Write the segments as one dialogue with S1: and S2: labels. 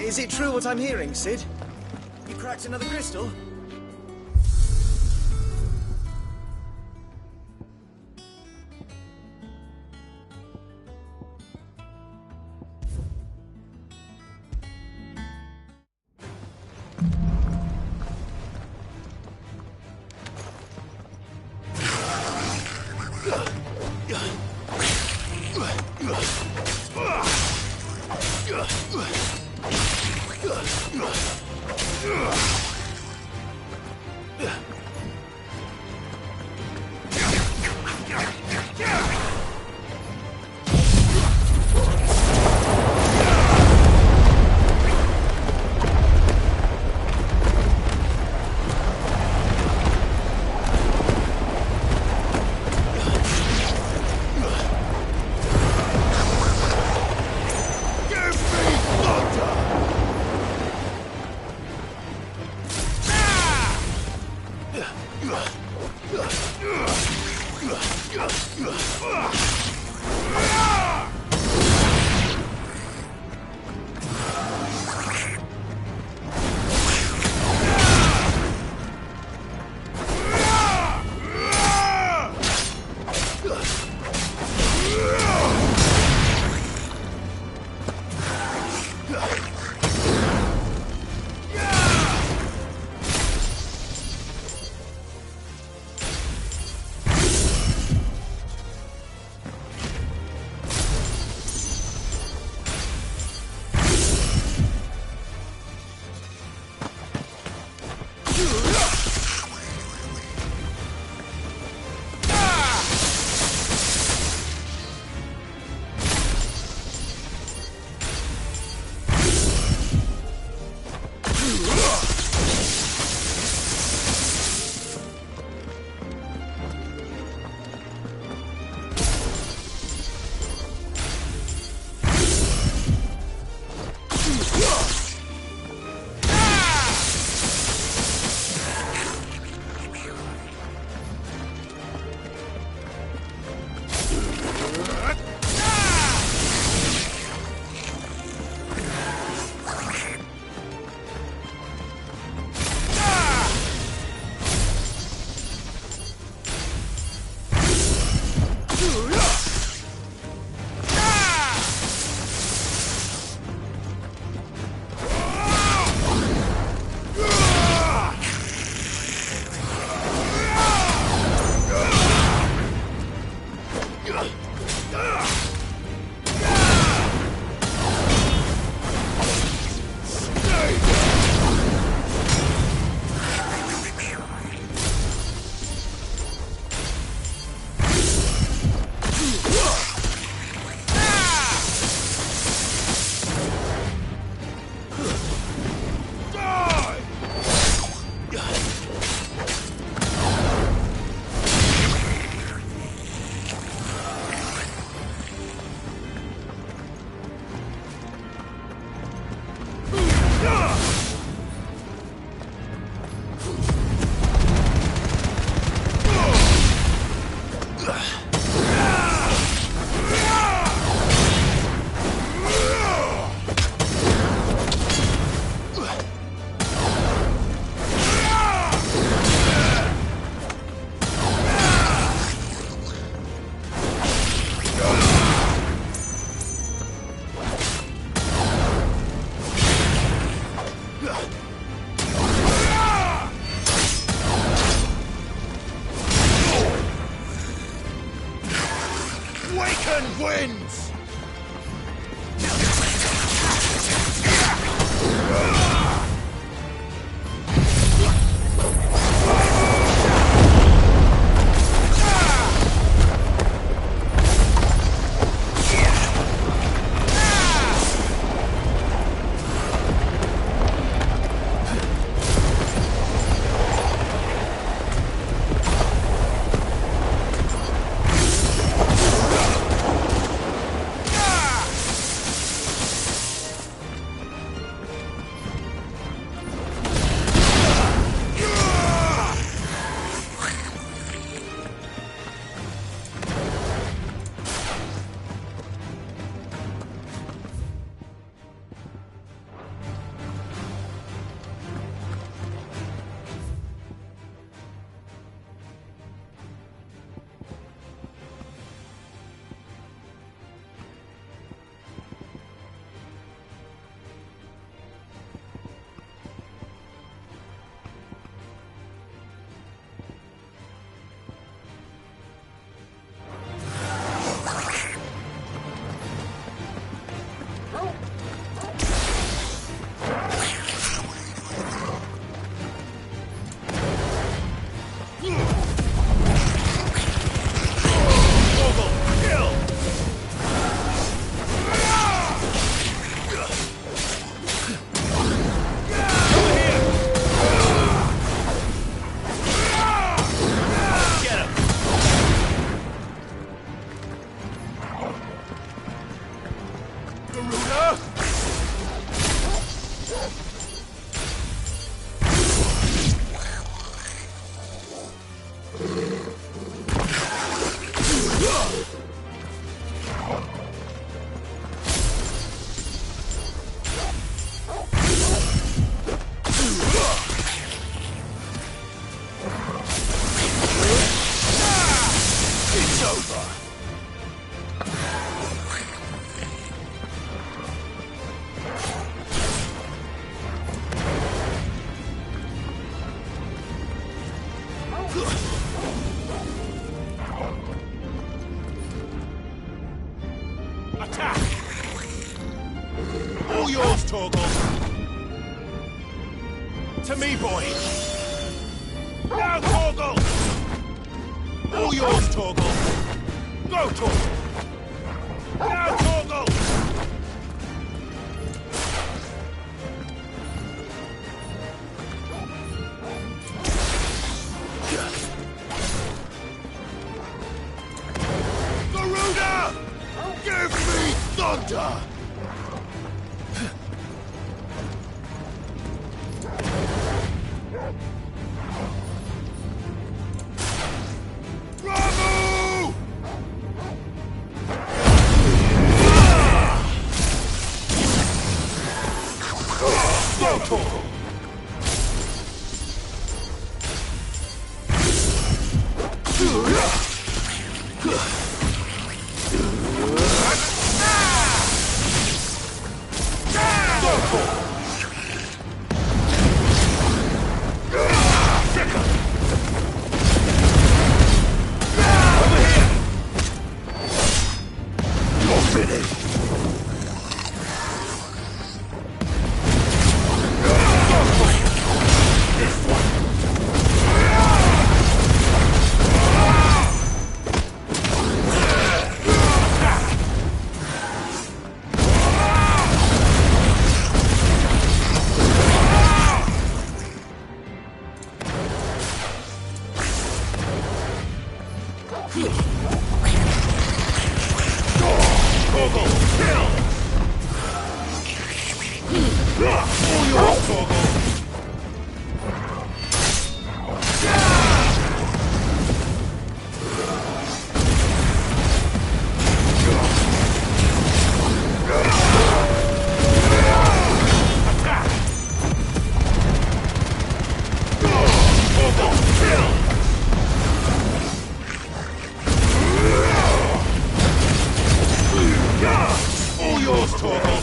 S1: Is it true what I'm hearing, Sid? You cracked another crystal?
S2: wins! Attack! All yours, Torgal! To me, boy! Now, Torgal! All yours, Torgal! Go, Torgal! Now, Torgal! Garuda! Give me thunder! Bravo! Go, Torgal! All yours, Torgal!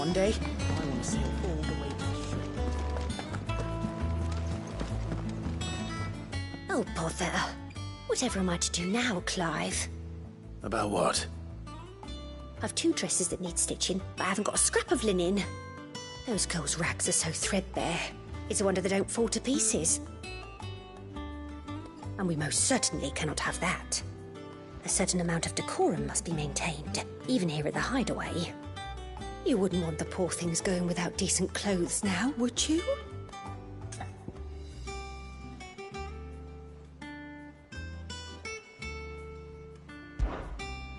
S3: one day. I want to sail all the way to
S4: Oh, bother. Whatever am I to do now, Clive?
S1: About what?
S4: I've 2 dresses that need stitching, but I haven't got a scrap of linen. Those girls' rags are so threadbare. It's a wonder they don't fall to pieces. And we most certainly cannot have that. A certain amount of decorum must be maintained, even here at the Hideaway. You wouldn't want the poor things going without decent clothes now, would you?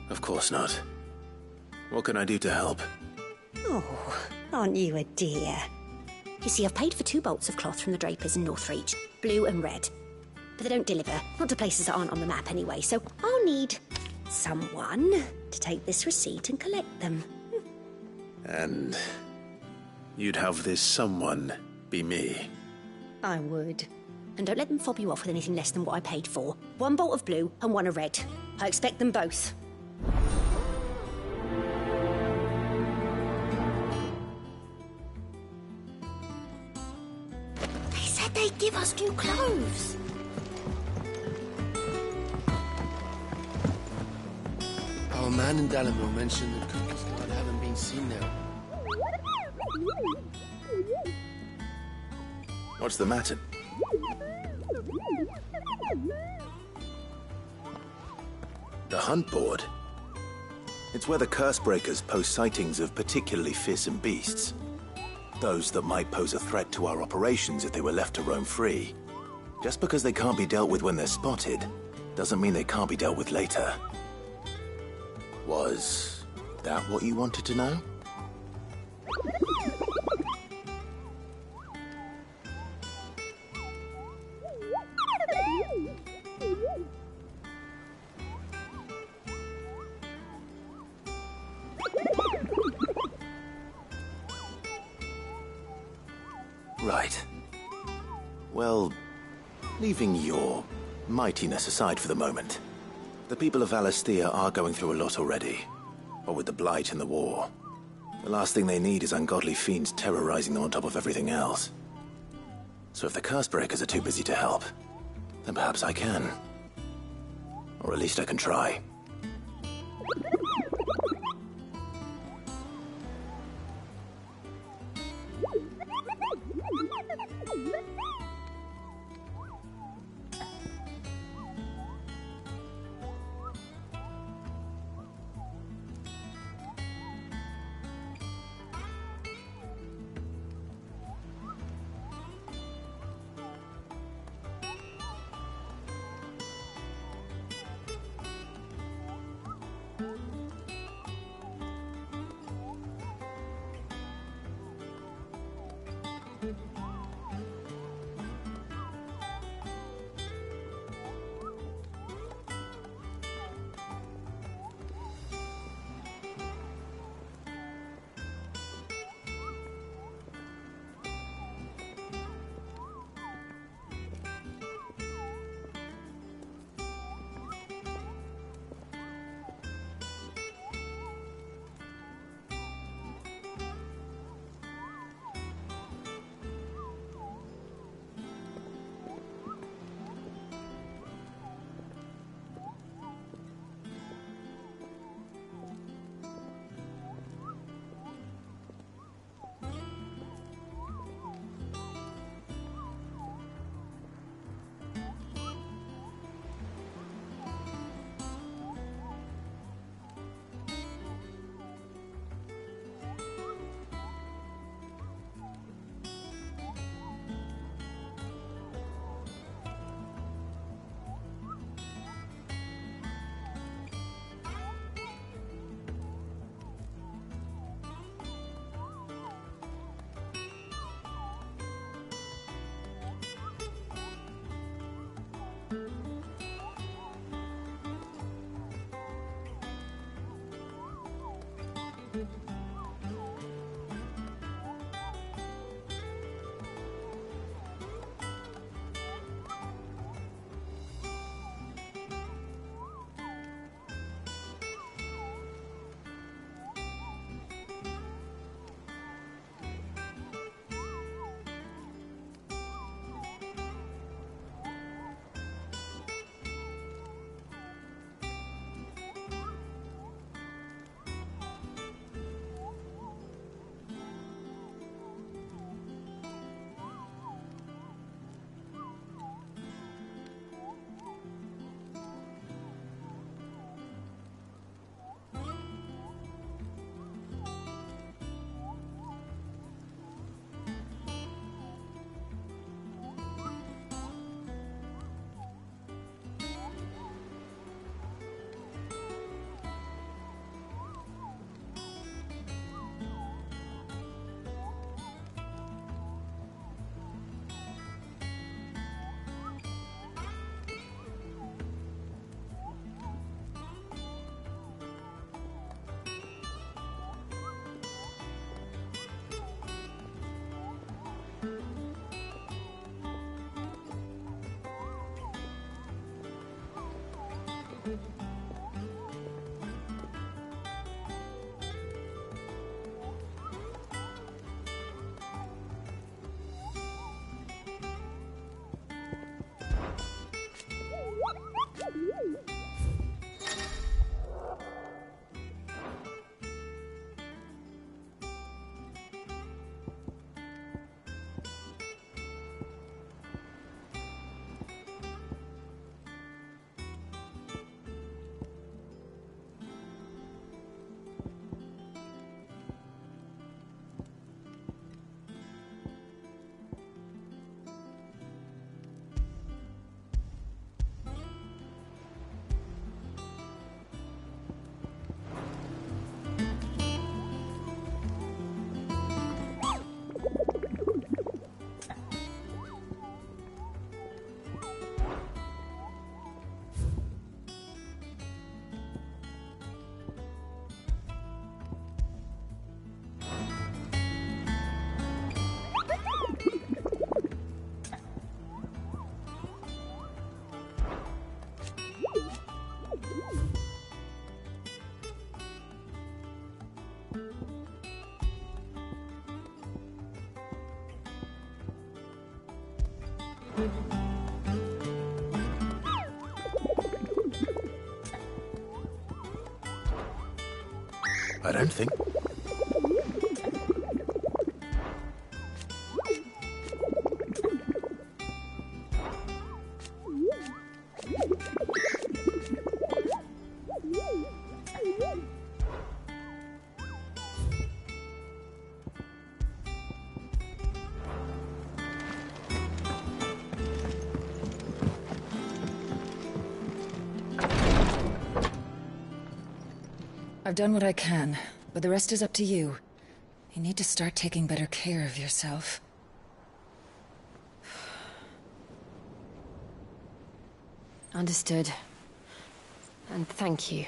S1: Of course not. What can I do to help?
S4: Oh, aren't you a dear? You see, I've paid for 2 bolts of cloth from the drapers in Northreach, blue and red. But they don't deliver, not to places that aren't on the map anyway, so I'll need someone to take this receipt and collect them.
S1: And you'd have this someone be me?
S4: I would. And don't let them fob you off with anything less than what I paid for. 1 bolt of blue and 1 of red. I expect them both. They said they'd give us new clothes.
S5: Our man in Dalamo mentioned that Cookie's God haven't been seen now.
S1: What's the matter? The hunt board? It's where the Cursebreakers post sightings of particularly fearsome beasts. Those that might pose a threat to our operations if they were left to roam free. Just because they can't be dealt with when they're spotted, doesn't mean they can't be dealt with later. Was that what you wanted to know? Right. Well, leaving your mightiness aside for the moment, the people of Valisthea are going through a lot already. What with the Blight and the war. The last thing they need is ungodly fiends terrorizing them on top of everything else. So if the Cursebreakers are too busy to help, then perhaps I can. Or at least I can try. I don't think...
S6: I've done what I can, but the rest is up to you. You need to start taking better care of yourself.
S3: Understood. And thank you.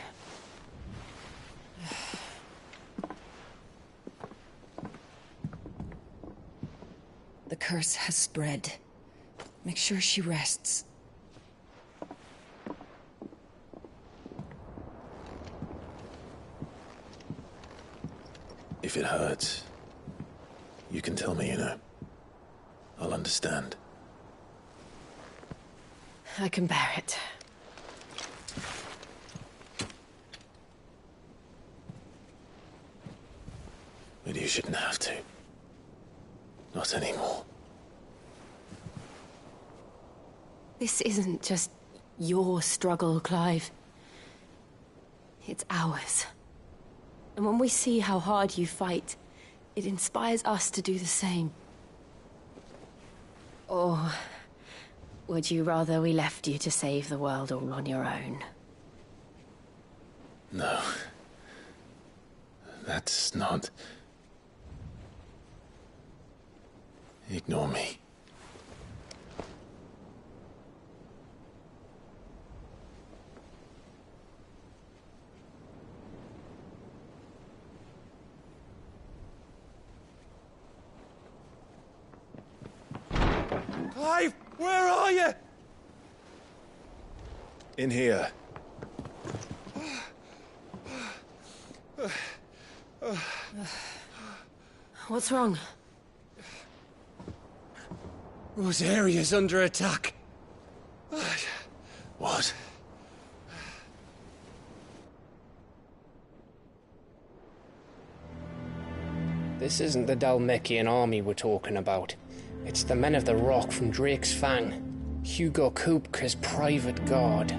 S6: The curse has spread. Make sure she rests.
S1: If it hurts, you can tell me, you know. I'll understand.
S3: I can bear it.
S1: But you shouldn't have to. Not anymore.
S3: This isn't just your struggle, Clive. It's ours. And when we see how hard you fight, it inspires us to do the same. Or would you rather we left you to save the world all on your own?
S1: No. That's not... Ignore me.
S2: Clive, where are you?
S1: In here.
S3: What's wrong?
S5: Rosaria's under attack.
S1: What?
S7: This isn't the Dalmekian army we're talking about. It's the men of the Rock from Drake's Fang. Hugo Kupka's private guard.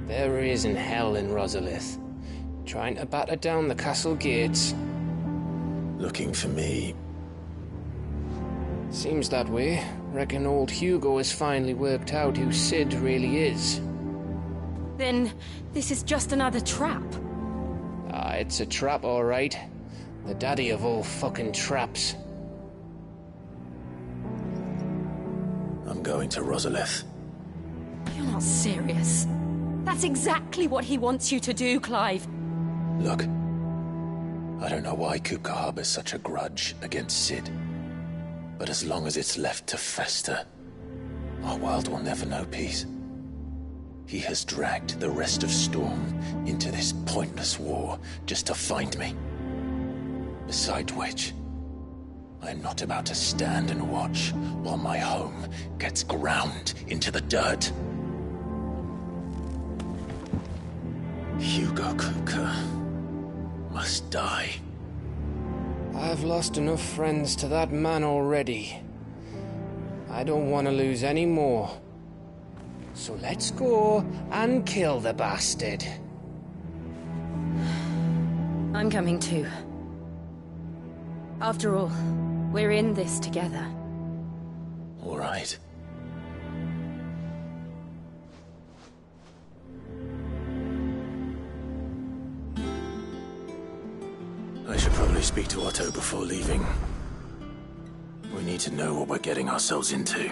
S7: There he is in hell in Rosalith, trying to batter down the castle gates.
S1: Looking for me.
S7: Seems that way. Reckon old Hugo has finally worked out who Sid really is.
S3: Then this is just another trap.
S7: Ah, it's a trap, all right. The daddy of all fucking traps.
S1: I'm going to Rosalith.
S3: You're not serious. That's exactly what he wants you to do, Clive.
S1: Look, I don't know why Kupka harbors such a grudge against Sid. But as long as it's left to fester, our world will never know peace. He has dragged the rest of Storm into this pointless war just to find me. Besides which, I'm not about to stand and watch while my home gets ground into the dirt. Hugo Kupka must die.
S7: I've lost enough friends to that man already. I don't want to lose any more. So let's go and kill the bastard.
S3: I'm coming too. After all, we're in this together.
S1: All right. I should probably speak to Otto before leaving. We need to know what we're getting ourselves into.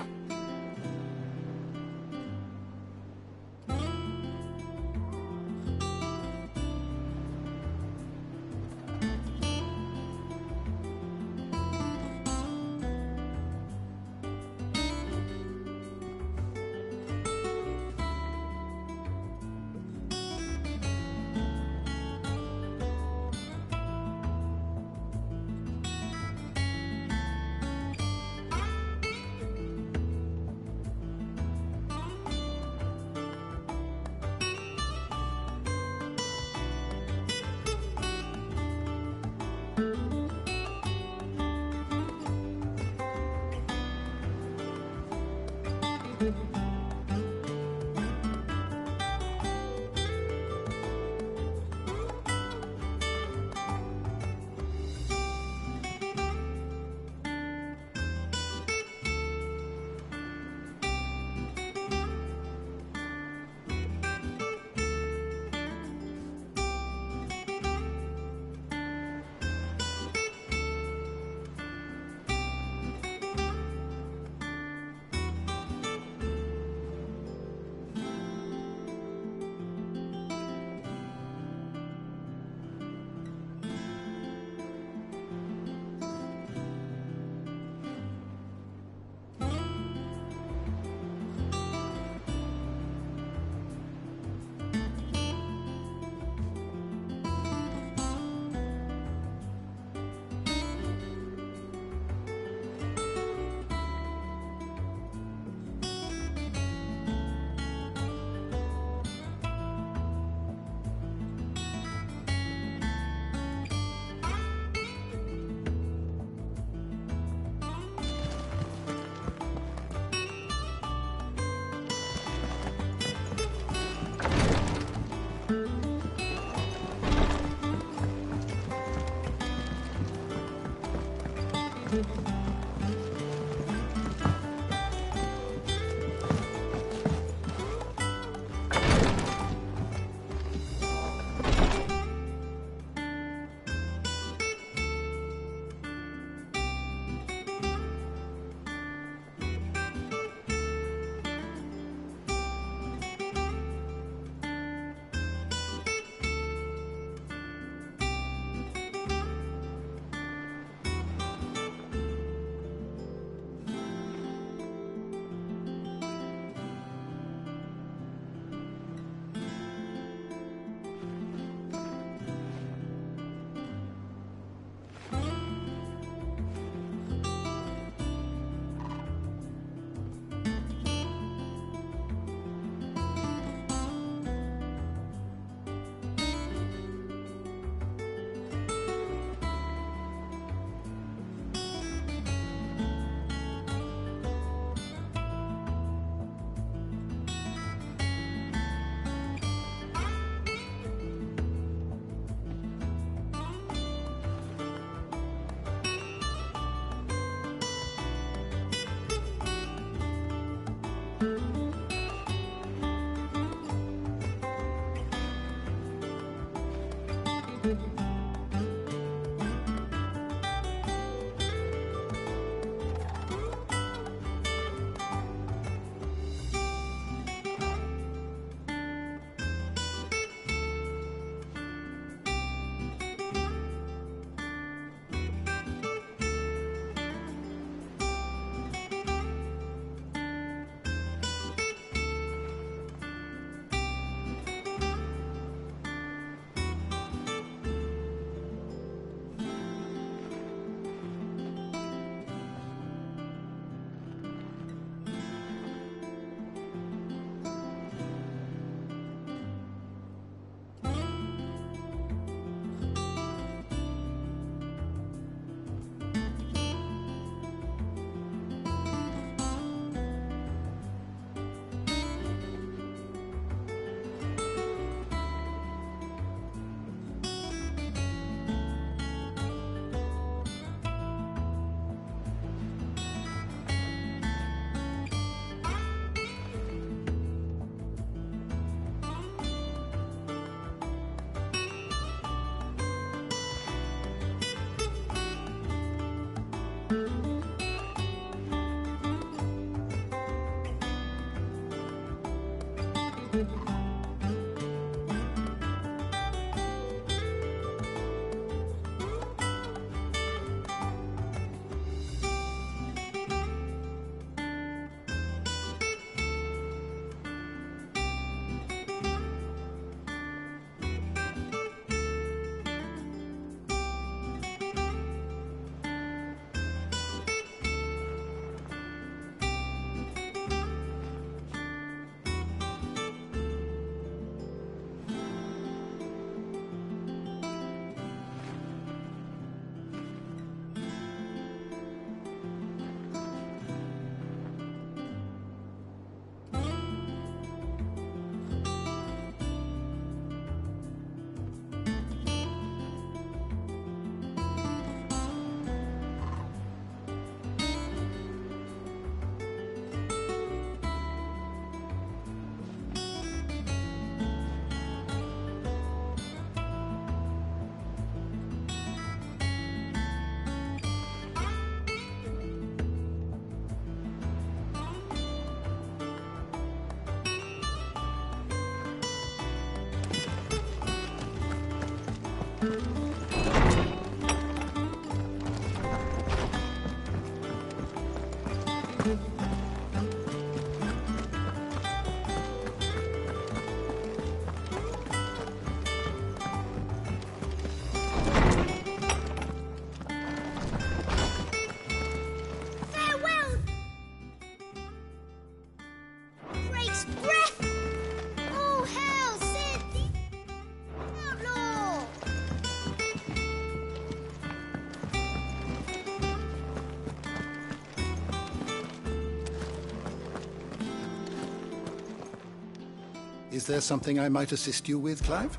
S2: Is there something I might assist you with, Clive?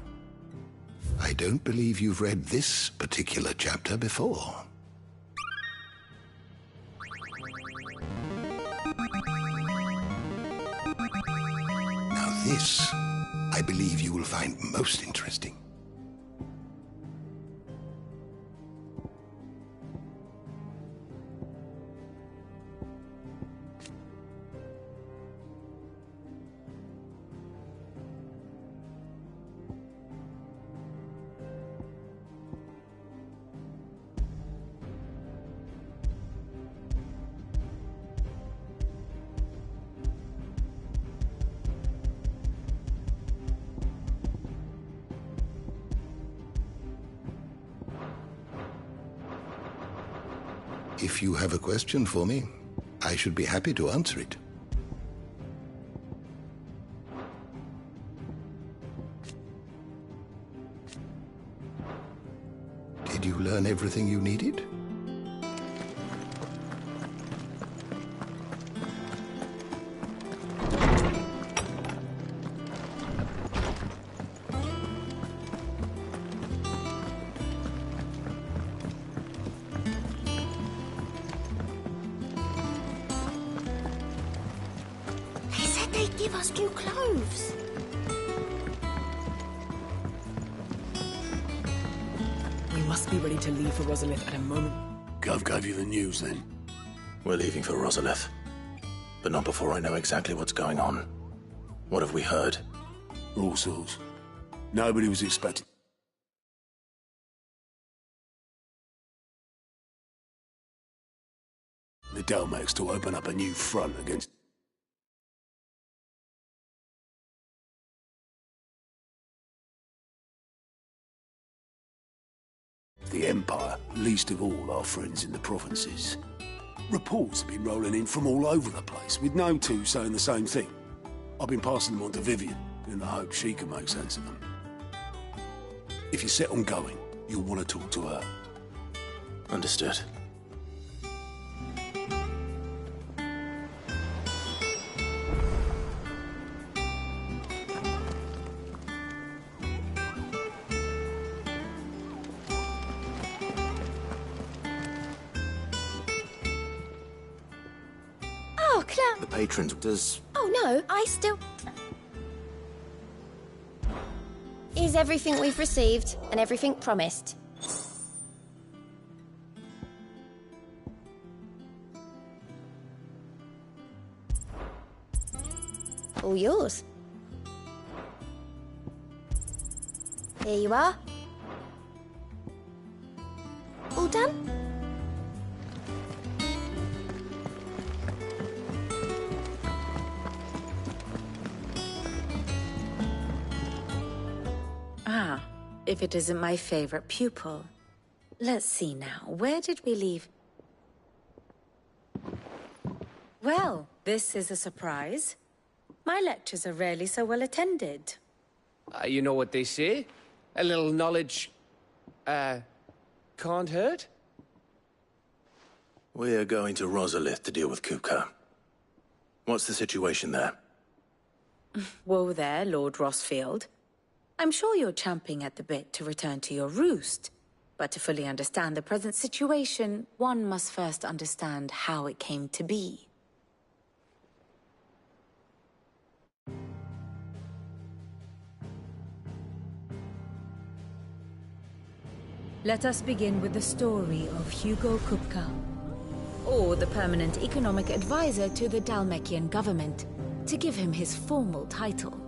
S2: I don't believe you've read this particular chapter before. Now this, I believe you will find most interesting. If you have a question for me, I should be happy to answer it. Did you learn everything you needed?
S4: Give us new clothes.
S8: We must be ready to leave for Rosalith at a moment.
S5: Gov gave you the news then?
S1: We're leaving for Rosalith, but not before I know exactly what's going on. What have we heard?
S5: All sorts. Nobody was expecting... the Delmex to open up a new front against... the Empire, least of all our friends in the provinces. Reports have been rolling in from all over the place, with no two saying the same thing. I've been passing them on to Vivian, in the hope she can make sense of them. If you're set on going, you'll want to talk to her.
S1: Understood.
S4: Oh, Clem.
S1: The patrons does...
S4: Oh, no, I still... Is everything we've received and everything promised? All yours. Here you are. All done?
S9: Ah, if it isn't my favorite pupil. Let's see now, where did we leave? Well, this is a surprise. My lectures are rarely so well attended.
S7: You know what they say? A little knowledge, can't hurt?
S1: We're going to Rosalith to deal with Kupka. What's the situation there?
S9: Whoa there, Lord Rossfield. I'm sure you're champing at the bit to return to your roost. But to fully understand the present situation, one must first understand how it came to be.
S10: Let us begin with the story of Hugo Kupka, or the permanent economic advisor to the Dalmekian government, to give him his formal title.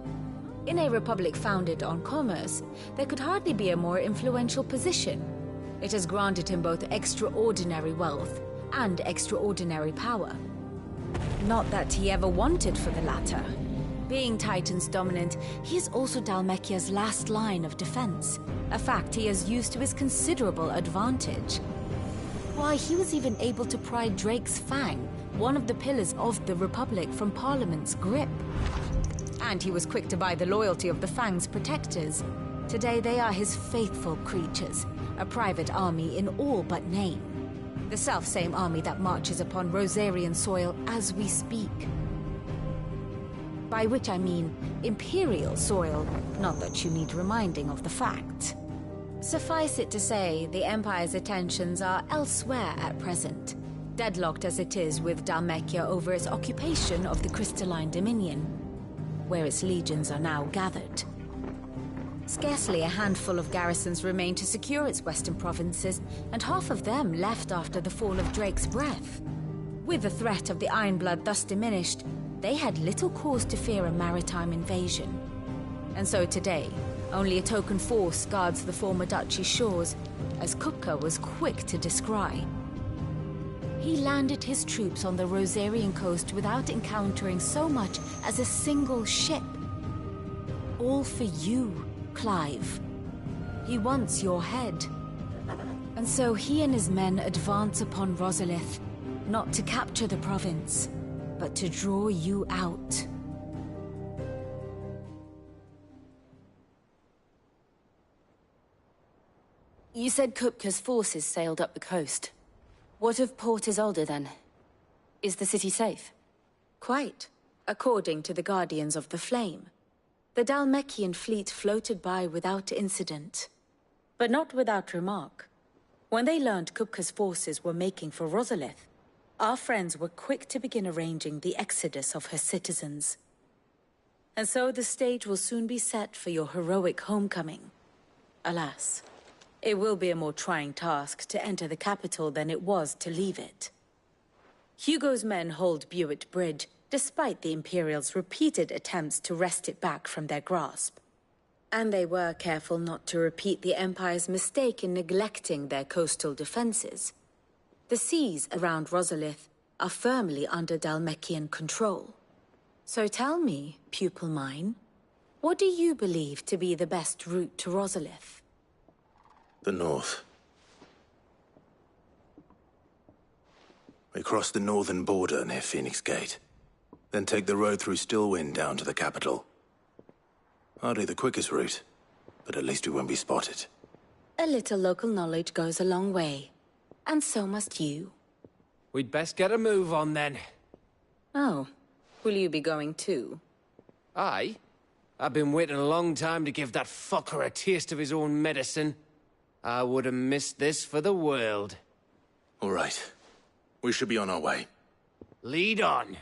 S10: In a republic founded on commerce, there could hardly be a more influential position. It has granted him both extraordinary wealth and extraordinary power. Not that he ever wanted for the latter. Being Titan's dominant, he is also Dalmekia's last line of defense, a fact he has used to his considerable advantage. Why, he was even able to pry Drake's Fang, one of the pillars of the Republic, from Parliament's grip. And he was quick to buy the loyalty of the Fang's protectors. Today they are his faithful creatures, a private army in all but name. The self-same army that marches upon Rosarian soil as we speak. By which I mean Imperial soil, not that you need reminding of the fact. Suffice it to say, the Empire's attentions are elsewhere at present, deadlocked as it is with Dalmekia over its occupation of the Crystalline Dominion, where its legions are now gathered. Scarcely a handful of garrisons remain to secure its western provinces, and half of them left after the fall of Drake's Breath. With the threat of the Ironblood thus diminished, they had little cause to fear a maritime invasion. And so today, only a token force guards the former duchy's shores, as Kupka was quick to descry. He landed his troops on the Rosarian coast without encountering so much as a single ship. All for you, Clive. He wants your head. And so he and his men advance upon Rosalith, not to capture the province, but to draw you out.
S3: You said Kupka's forces sailed up the coast. What of Port Isolde, then? Is the city safe?
S9: Quite, according to the Guardians of the Flame. The Dalmekian fleet floated by without incident. But not without remark. When they learned Kupka's forces were making for Rosalith, our friends were quick to begin arranging the exodus of her citizens. And so the stage will soon be set for your heroic homecoming. Alas, it will be a more trying task to enter the capital than it was to leave it. Hugo's men hold Buett Bridge, despite the Imperials' repeated attempts to wrest it back from their grasp. And they were careful not to repeat the Empire's mistake in neglecting their coastal defenses. The seas around Rosalith are firmly under Dalmekian control. So tell me, pupil mine, what do you believe to be the best route to Rosalith?
S1: The north. We cross the northern border near Phoenix Gate, then take the road through Stillwind down to the capital. Hardly the quickest route, but at least we won't be spotted.
S9: A little local knowledge goes a long way, and so must you.
S7: We'd best get a move on then.
S9: Oh, will you be going too?
S7: Aye. I've been waiting a long time to give that fucker a taste of his own medicine. I would have missed this for the world.
S1: All right. We should be on our way.
S7: Lead on.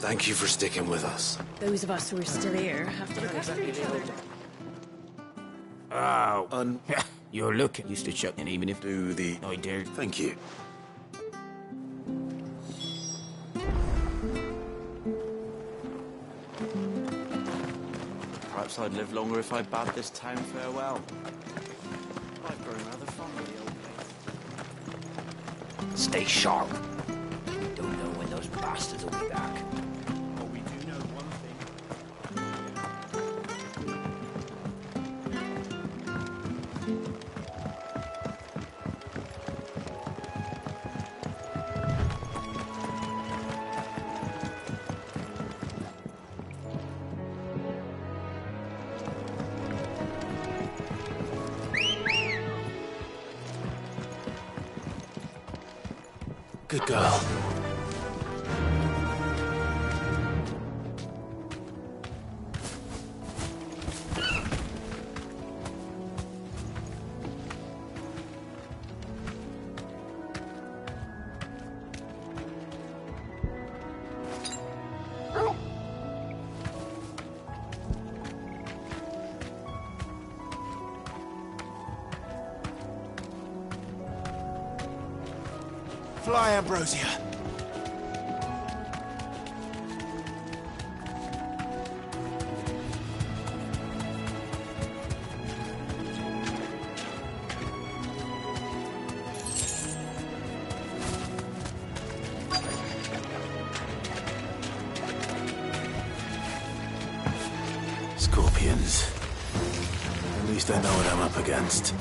S1: Thank you for sticking with us.
S8: Those of us who are still here have to look after each other.
S11: Oh, you're looking used to chucking even if
S1: Do the...
S11: I dare.
S1: Thank you.
S12: Perhaps I'd live longer if I bade this town farewell. I've grown rather fond of the old place.
S11: Stay sharp. We don't know when those bastards will be back.
S12: But we do know one thing.
S1: Good girl.
S12: Fly, Ambrosia.
S1: Scorpions. At least I know what I'm up against.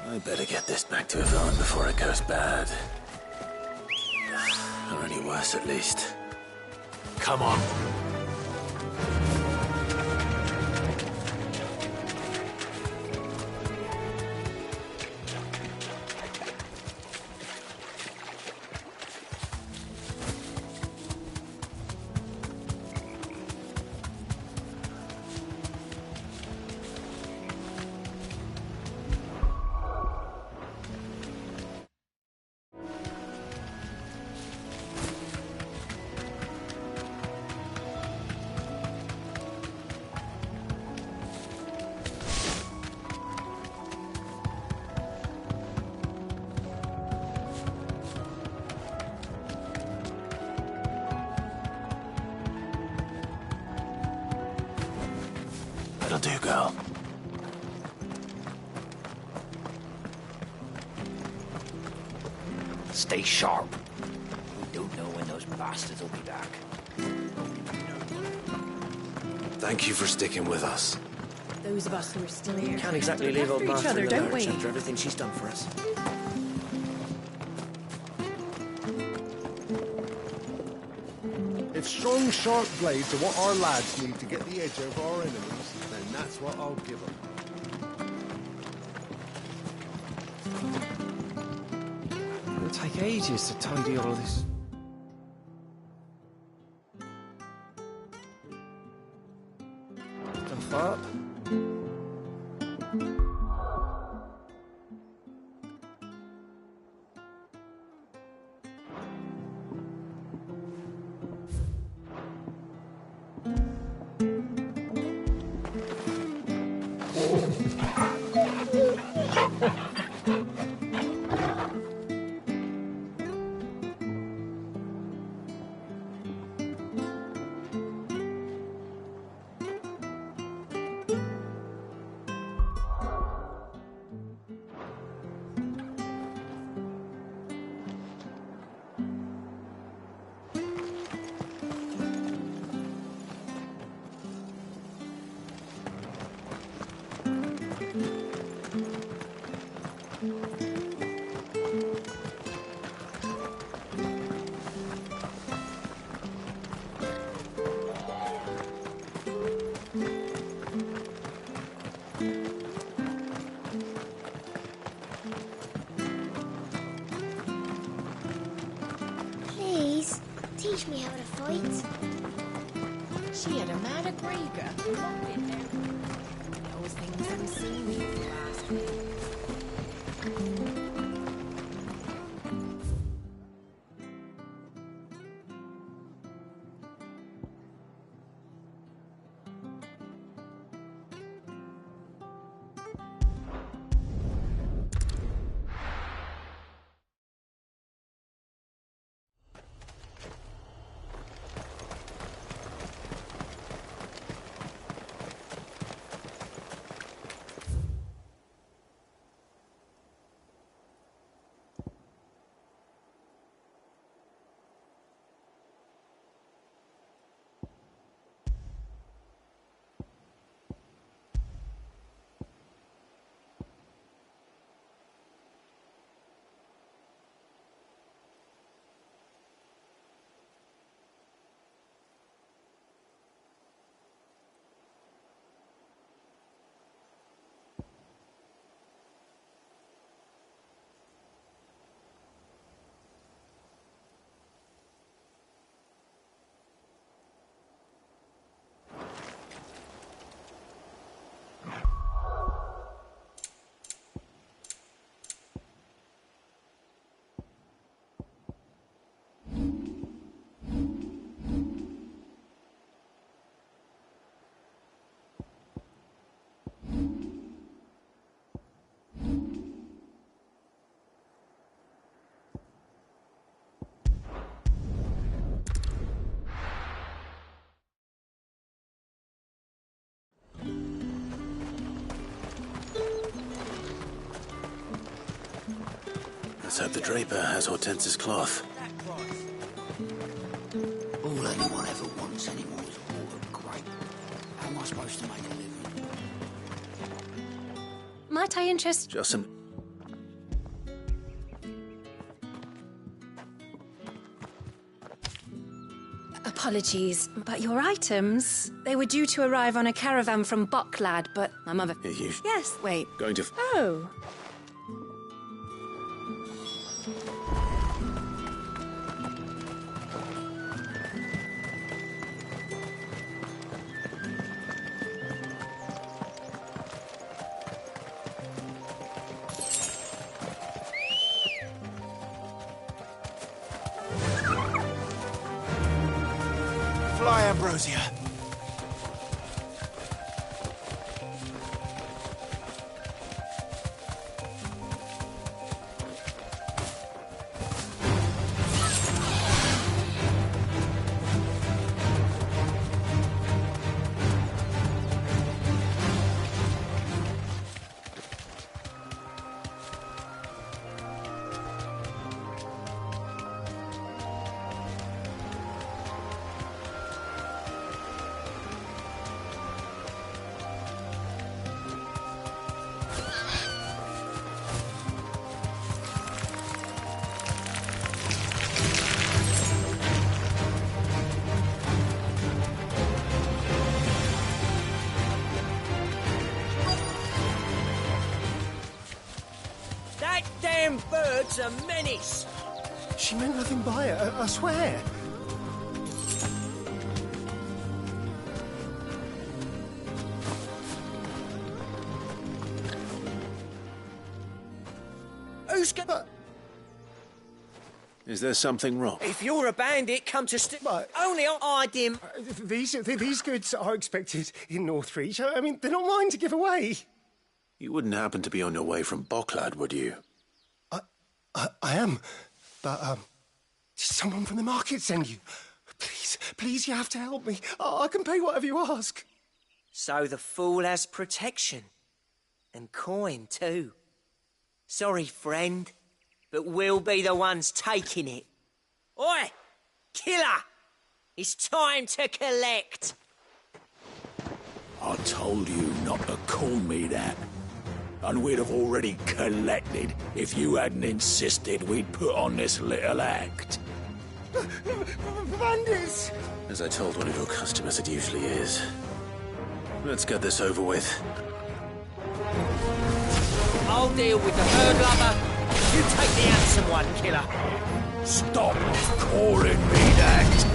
S1: I better get this back to Yvonne before it goes bad. Or any worse, at least. Come on. That'll do, girl.
S11: Stay sharp. We don't know when those bastards will be back.
S1: Thank you for sticking with us.
S8: Those of us who are still here
S13: Can't exactly
S8: have to
S13: leave
S8: look
S13: old
S8: after each
S13: Martha
S8: other,
S13: in the
S8: don't
S13: lurch
S8: we?
S13: after everything she's done for us.
S14: If strong, sharp blades are what our lads need to get the edge over our enemies, then that's what I'll give them.
S13: It'll take ages to tidy all this. Stuff up.
S4: catch me having a fight.
S8: She had a man at Grieger. Those things didn't see me last week.
S1: Let's hope the Draper has Hortense's cloth.
S11: All anyone ever wants anymore is water grape. How am I supposed to make a living?
S3: Might I interest...
S1: Just some...
S3: Apologies, but your items... They were due to arrive on a caravan from Bocklad, but my mother...
S1: You...
S3: Yes, wait.
S1: Going to...
S3: Oh.
S12: Fly, Ambrosia.
S11: That damn bird's a menace!
S14: She meant nothing by it, I swear.
S11: Who's gonna...
S1: Is there something wrong?
S11: If you're a bandit, come to only I dim.
S14: These goods are expected in Northreach. I mean, they're not mine to give away.
S1: You wouldn't happen to be on your way from Bocklad, would you?
S14: I am, but, did someone from the market send you? Please, you have to help me. I can pay whatever you ask.
S11: So the fool has protection. And coin, too. Sorry, friend, but we'll be the ones taking it. Oi! Killer! It's time to collect!
S5: I told you not to call me that. And we'd have already collected if you hadn't insisted we'd put on this little act.
S14: Bandits!
S1: As I told one of your customers, it usually is. Let's get this over with.
S11: I'll deal with the herd lover. You take the handsome one, killer.
S5: Stop calling me that!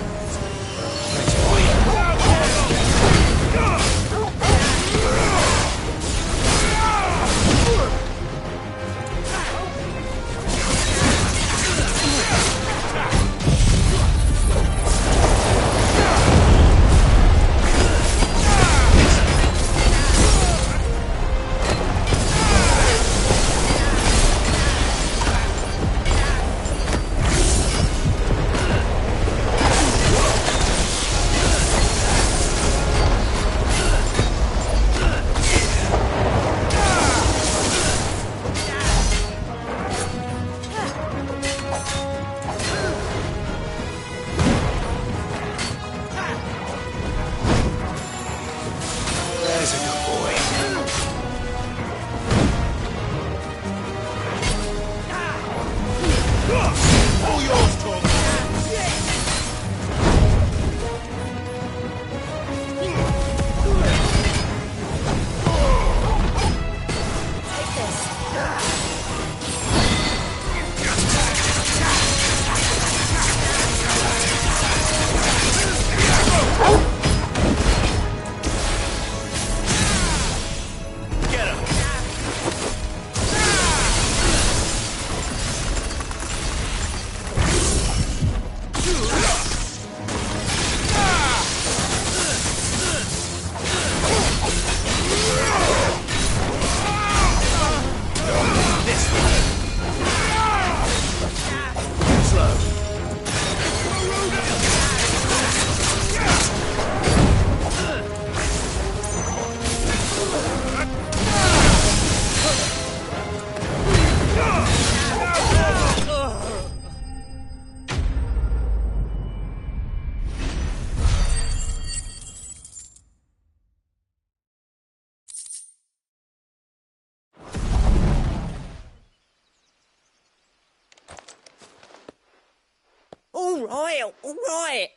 S11: All right.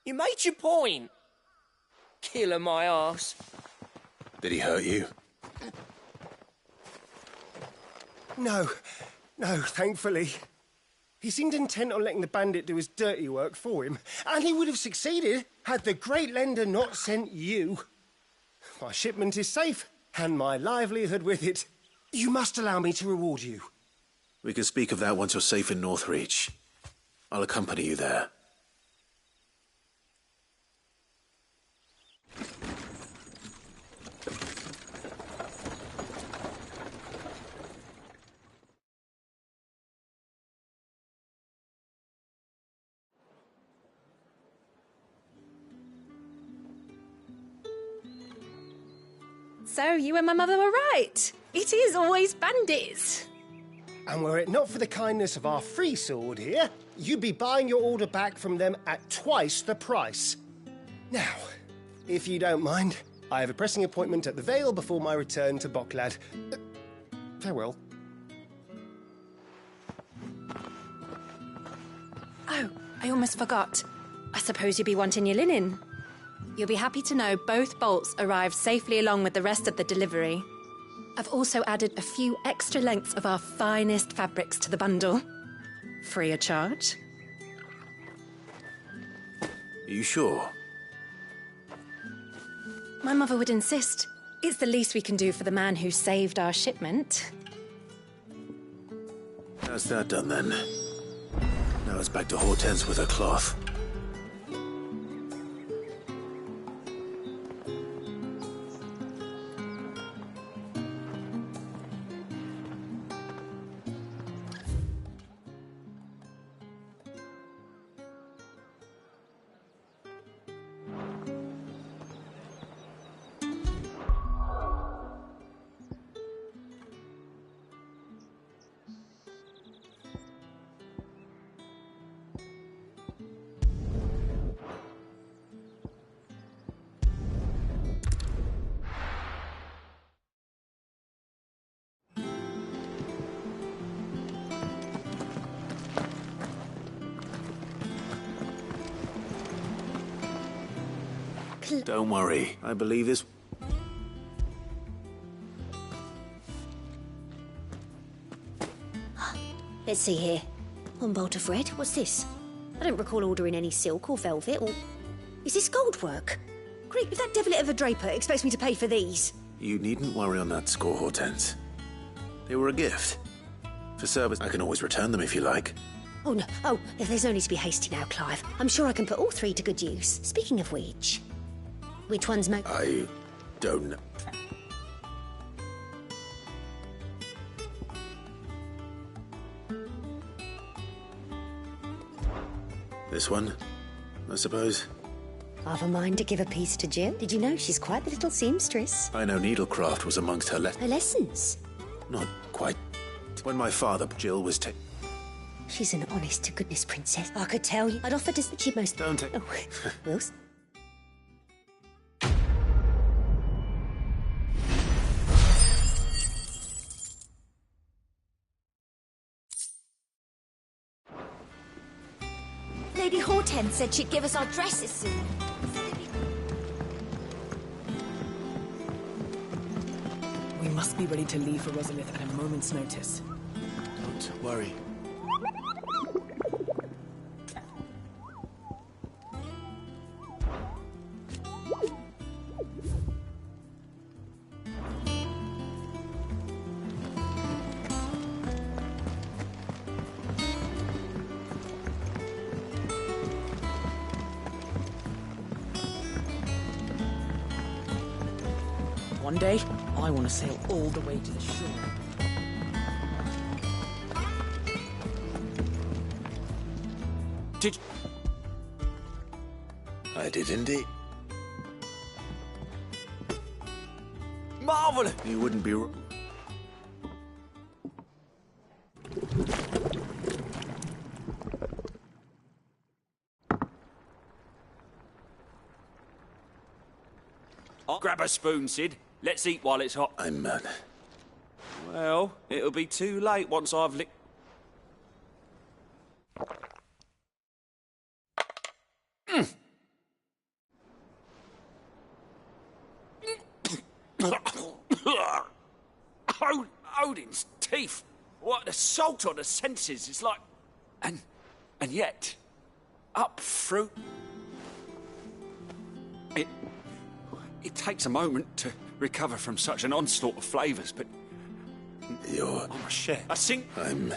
S11: You made your point. Killing my arse.
S1: Did he hurt you?
S14: No, thankfully. He seemed intent on letting the bandit do his dirty work for him, and he would have succeeded had the great lender not sent you. My shipment is safe, and my livelihood with it. You must allow me to reward you.
S1: We can speak of that once you're safe in Northreach. I'll accompany you there.
S3: So, you and my mother were right. It is always bandits.
S14: And were it not for the kindness of our free sword here, you'd be buying your order back from them at twice the price. Now, if you don't mind, I have a pressing appointment at the Vale before my return to Bocklad. Farewell.
S3: Oh, I almost forgot. I suppose you'll be wanting your linen. You'll be happy to know both bolts arrived safely along with the rest of the delivery. I've also added a few extra lengths of our finest fabrics to the bundle. Free of charge.
S1: Are you sure?
S3: My mother would insist. It's the least we can do for the man who saved our shipment.
S1: How's that done then? Now it's back to Hortense with her cloth. Don't worry. I believe this...
S4: Let's see here. One bolt of red. What's this? I don't recall ordering any silk or velvet or... Is this gold work? Great, if that devilit of a draper expects me to pay for these...
S1: You needn't worry on that score, Hortense. They were a gift. For service, I can always return them if you like.
S4: Oh, no. Oh, there's no need to be hasty now, Clive. I'm sure I can put all three to good use. Speaking of which one's most...
S1: I don't know. This one, I suppose.
S4: I've a mind to give a piece to Jill. Did you know she's quite the little seamstress?
S1: I know needlecraft was amongst her
S4: Her lessons?
S1: Not quite. When my father, Jill, was
S4: She's an honest-to-goodness princess. I could tell you. I'd offer to... She'd most...
S1: Don't take...
S4: Oh, Wills?
S10: Lady Hortense said she'd give us our dresses soon.
S8: We must be ready to leave for Rosalith at a moment's notice.
S5: Don't worry.
S8: One day, I want to sail all the way to the shore.
S1: Did... I did indeed.
S11: Marvelous!
S1: You wouldn't be...
S12: I'll grab a spoon, Sid. Let's eat while it's hot.
S1: I'm mad.
S12: Well, it'll be too late once I've licked... Odin's teeth. What assault on the senses. It's like... And yet, up through... It takes a moment to recover from such an onslaught of flavours, but...
S1: You're...
S12: I'm a chef. I think...
S1: I'm...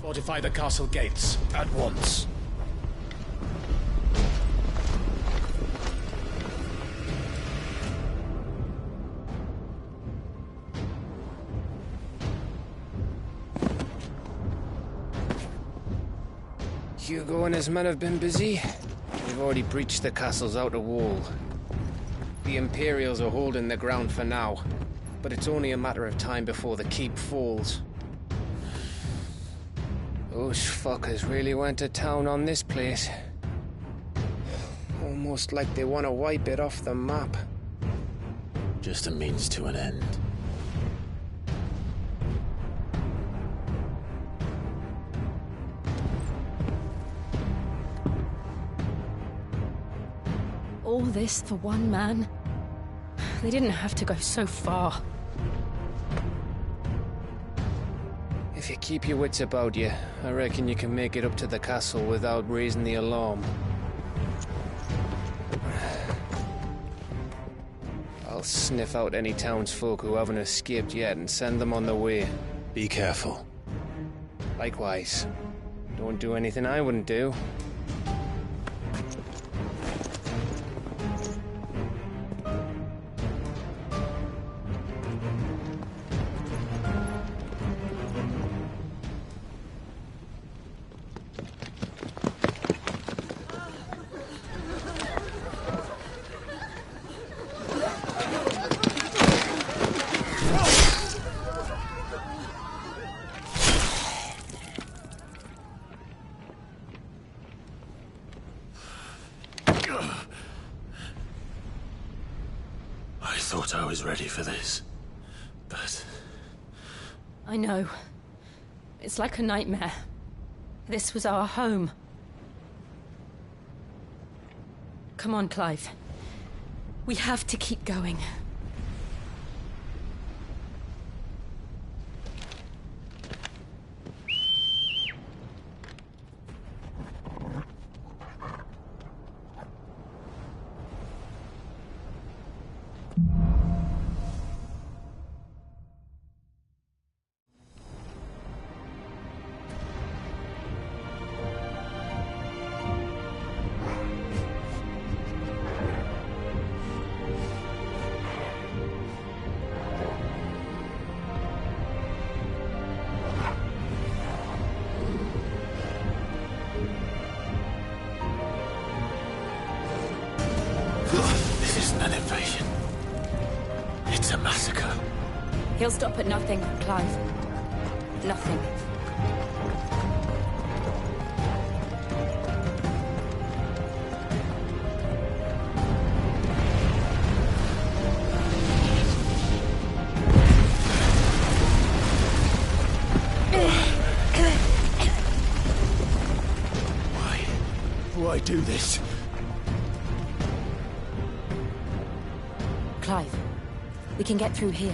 S5: Fortify the castle gates, at once.
S7: Hugo and his men have been busy. They've already breached the castle's outer wall. The Imperials are holding the ground for now, but it's only a matter of time before the keep falls. Those fuckers really went to town on this place. Almost like they want to wipe it off the map.
S1: Just a means to an end.
S3: All this for one man? They didn't have to go so far.
S7: If you keep your wits about you, I reckon you can make it up to the castle without raising the alarm. I'll sniff out any townsfolk who haven't escaped yet and send them on their way.
S1: Be careful.
S7: Likewise. Don't do anything I wouldn't do.
S1: I thought I was ready for this, but...
S3: I know. It's like a nightmare. This was our home. Come on, Clive. We have to keep going.
S1: This isn't an invasion. It's a massacre.
S3: He'll stop at nothing, Clive. Nothing.
S1: Why do this?
S3: Clive, we can get through here.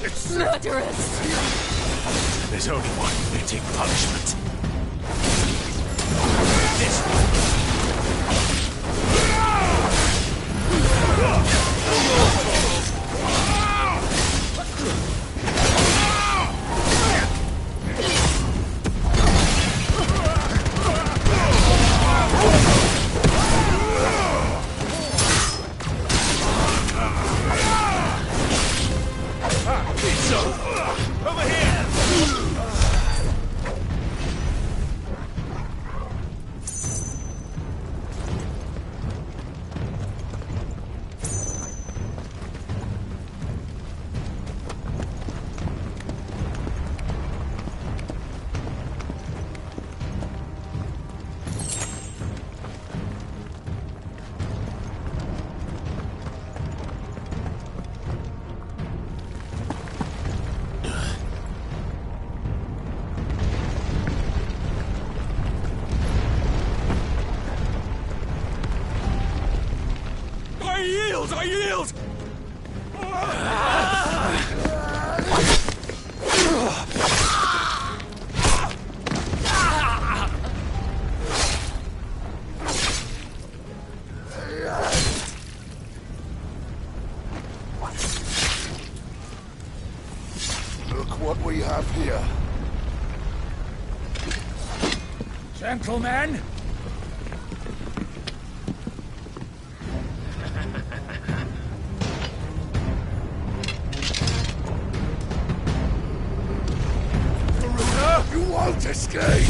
S1: It's
S3: murderous!
S1: There's only one fitting punishment. This one. Over here! I yield!
S5: Look what we have here.
S12: Gentlemen!
S5: You won't escape!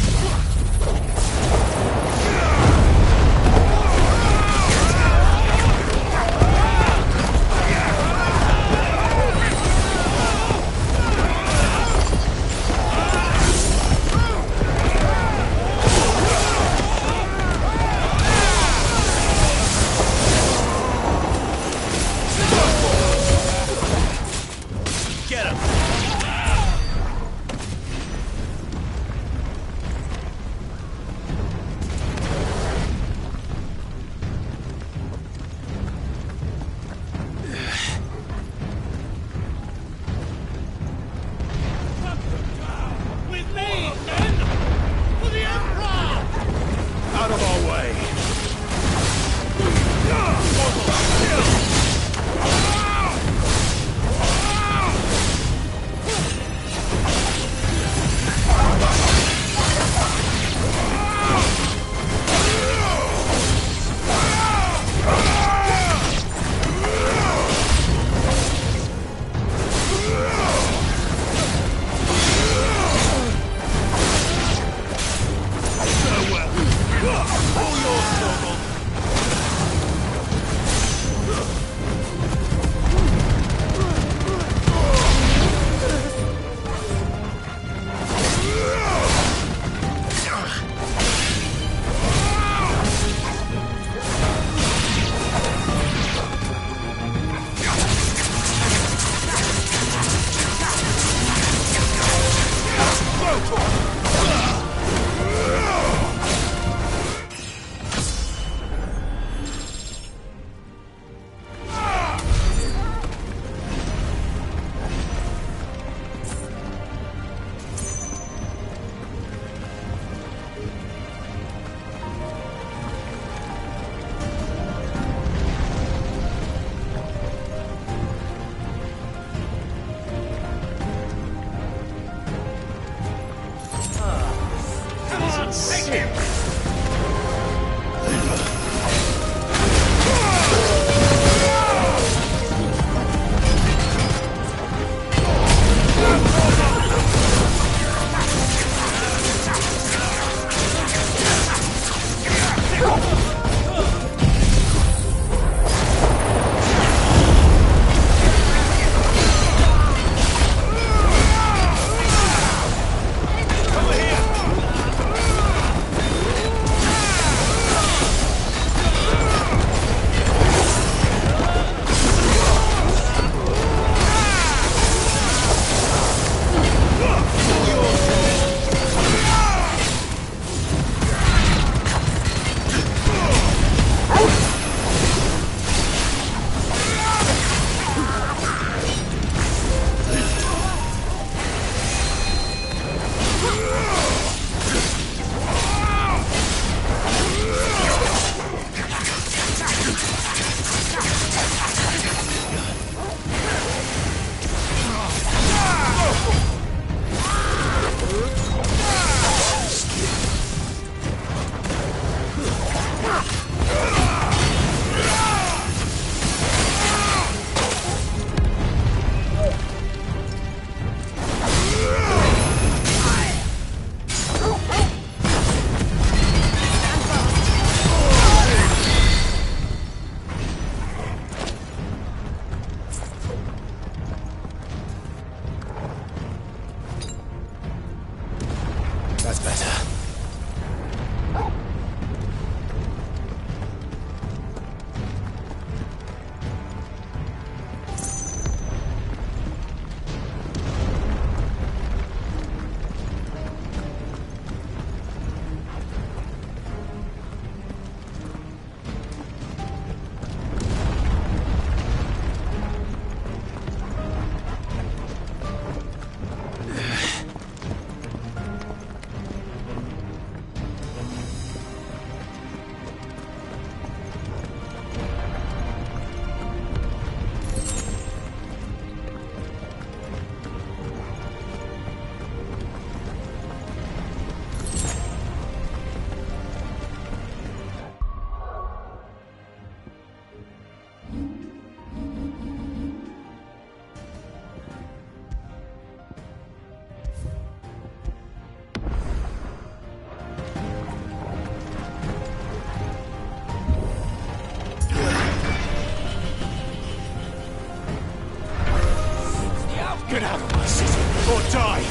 S5: Get out of my city or die!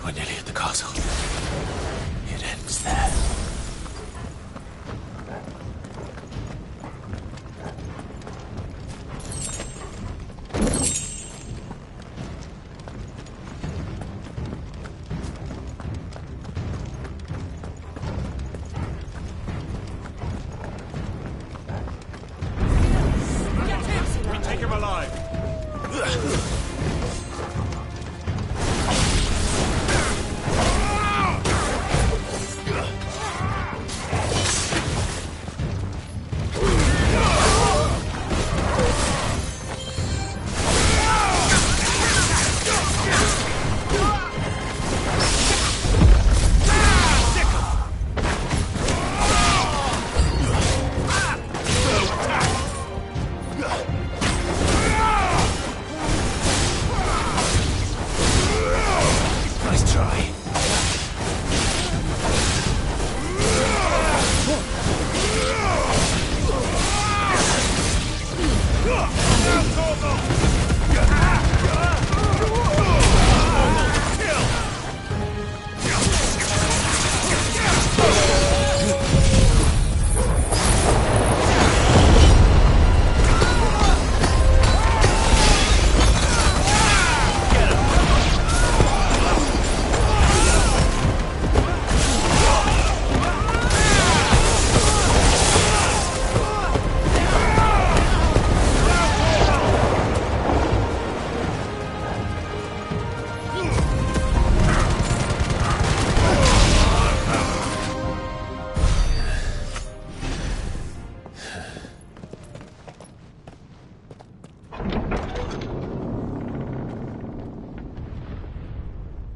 S1: We're nearly at the castle. It ends there.
S5: We take him alive!
S1: Nice try.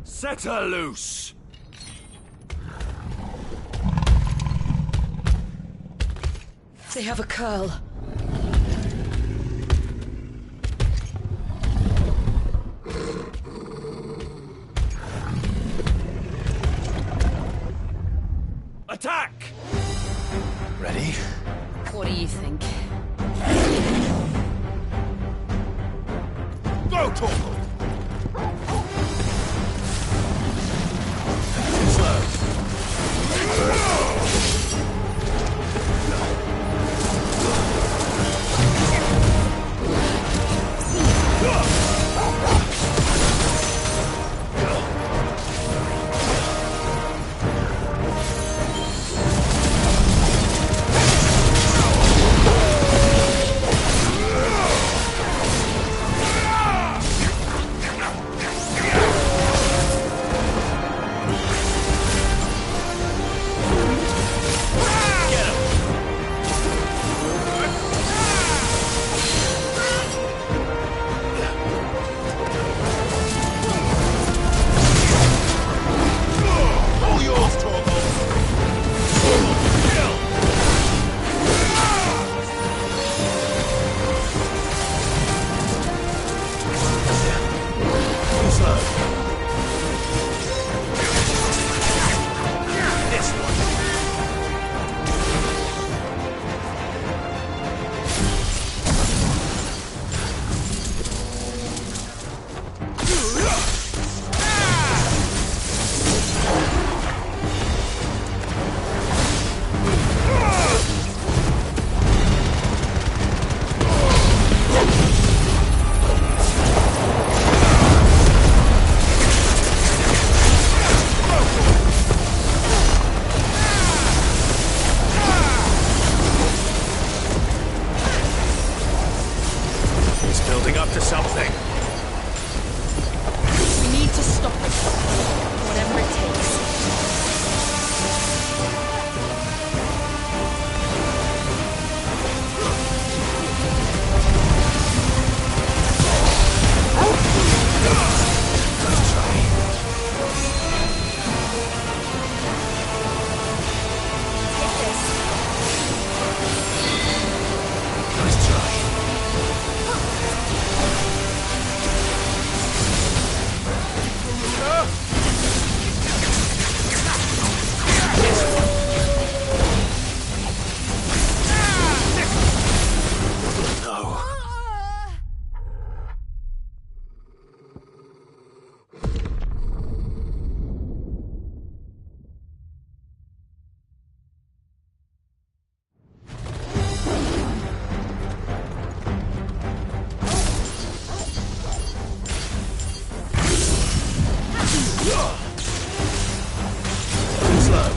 S5: Set her loose!
S6: They have a curl.
S5: Attack!
S1: Ready?
S6: What do you think?
S5: Go, Torgal!
S1: Slow. Nice try.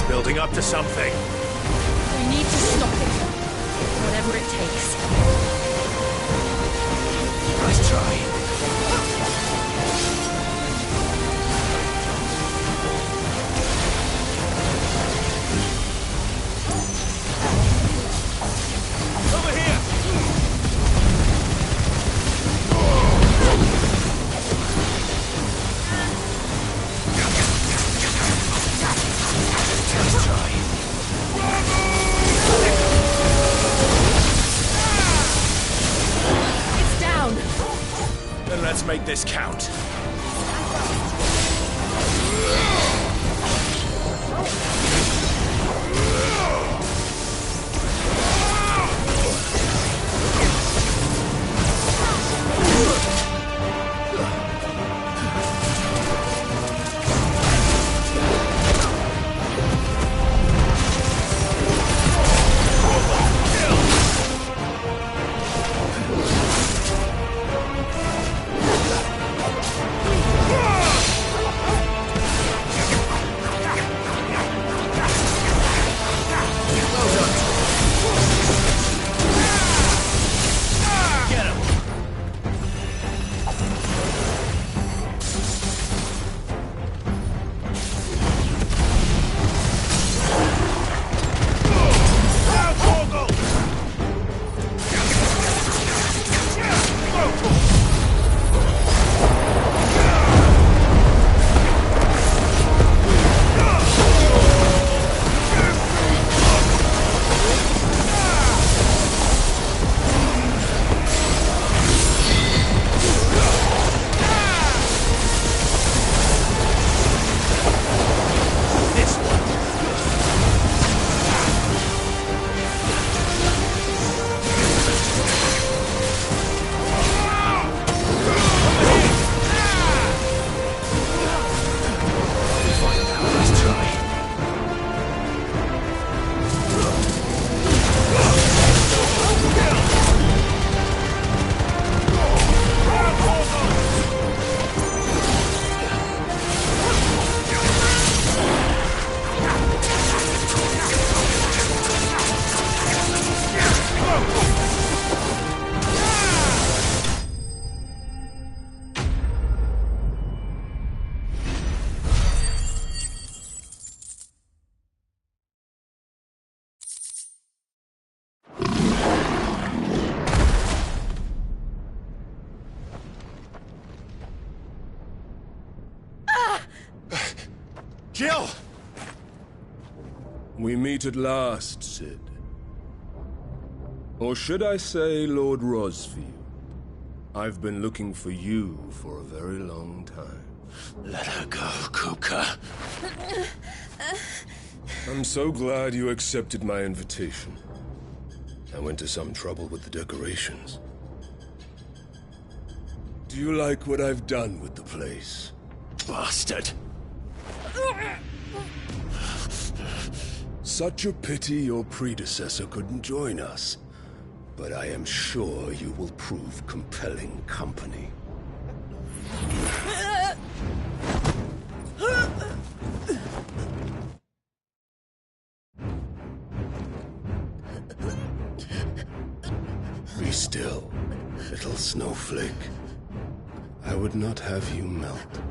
S1: Building up to something.
S3: We need to stop it. Whatever it takes.
S1: Nice try. Over here! Nice try.
S3: It's down.
S1: Then let's make this count. Jill!
S15: We meet at last, Sid. Or should I say, Lord Rosfield? I've been looking for you for a very long time.
S1: Let her go, Kuka.
S15: I'm so glad you accepted my invitation. I went to some trouble with the decorations. Do you like what I've done with the place?
S1: Bastard!
S15: Such a pity your predecessor couldn't join us. But I am sure you will prove compelling company. Be still, little snowflake. I would not have you melt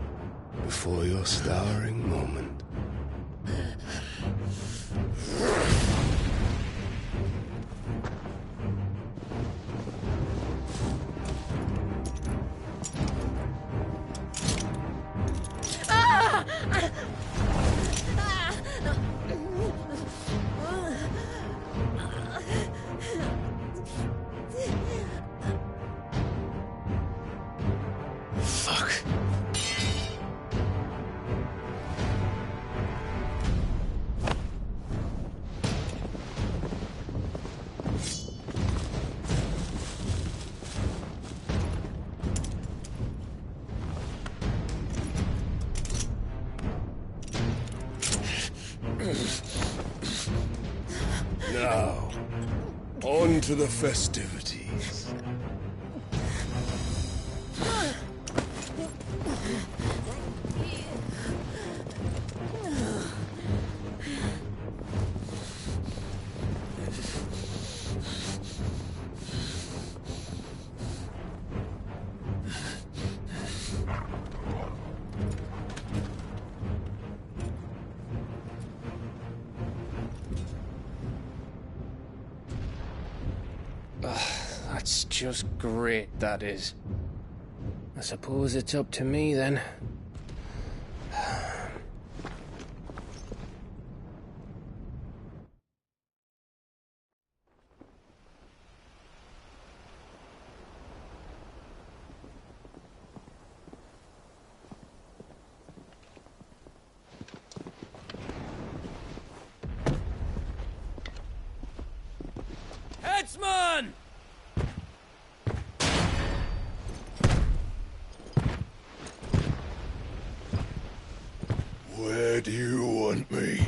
S15: before your starring moment. On to the festivities.
S7: That's just great, that is. I suppose it's up to me, then.
S12: Headsman!
S15: Where do you want me?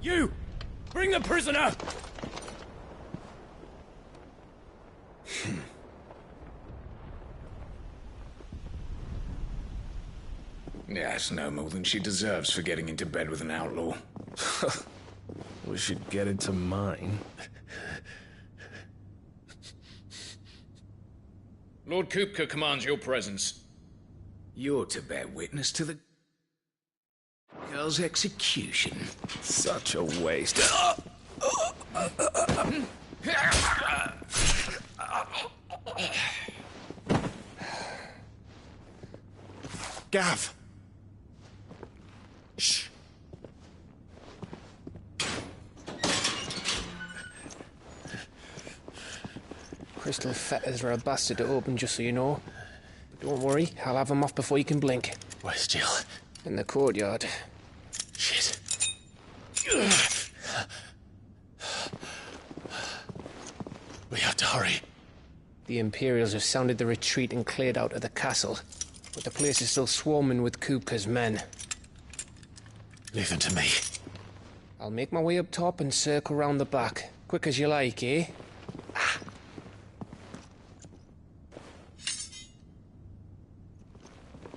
S12: You! Bring the prisoner!
S13: Yes, no more than she deserves for getting into bed with an outlaw.
S16: We should get into mine.
S13: Lord Kupka commands your presence. You're to bear witness to the girl's execution.
S16: Such a waste.
S14: Gav! Shh.
S7: Crystal fetters are a bastard to open, just so you know. But don't worry, I'll have them off before you can blink.
S14: Where's Jill?
S7: In the courtyard.
S14: Shit. We have to hurry.
S7: The Imperials have sounded the retreat and cleared out of the castle. But the place is still swarming with Kupka's men.
S14: Leave them to me.
S7: I'll make my way up top and circle round the back. Quick as you like, eh?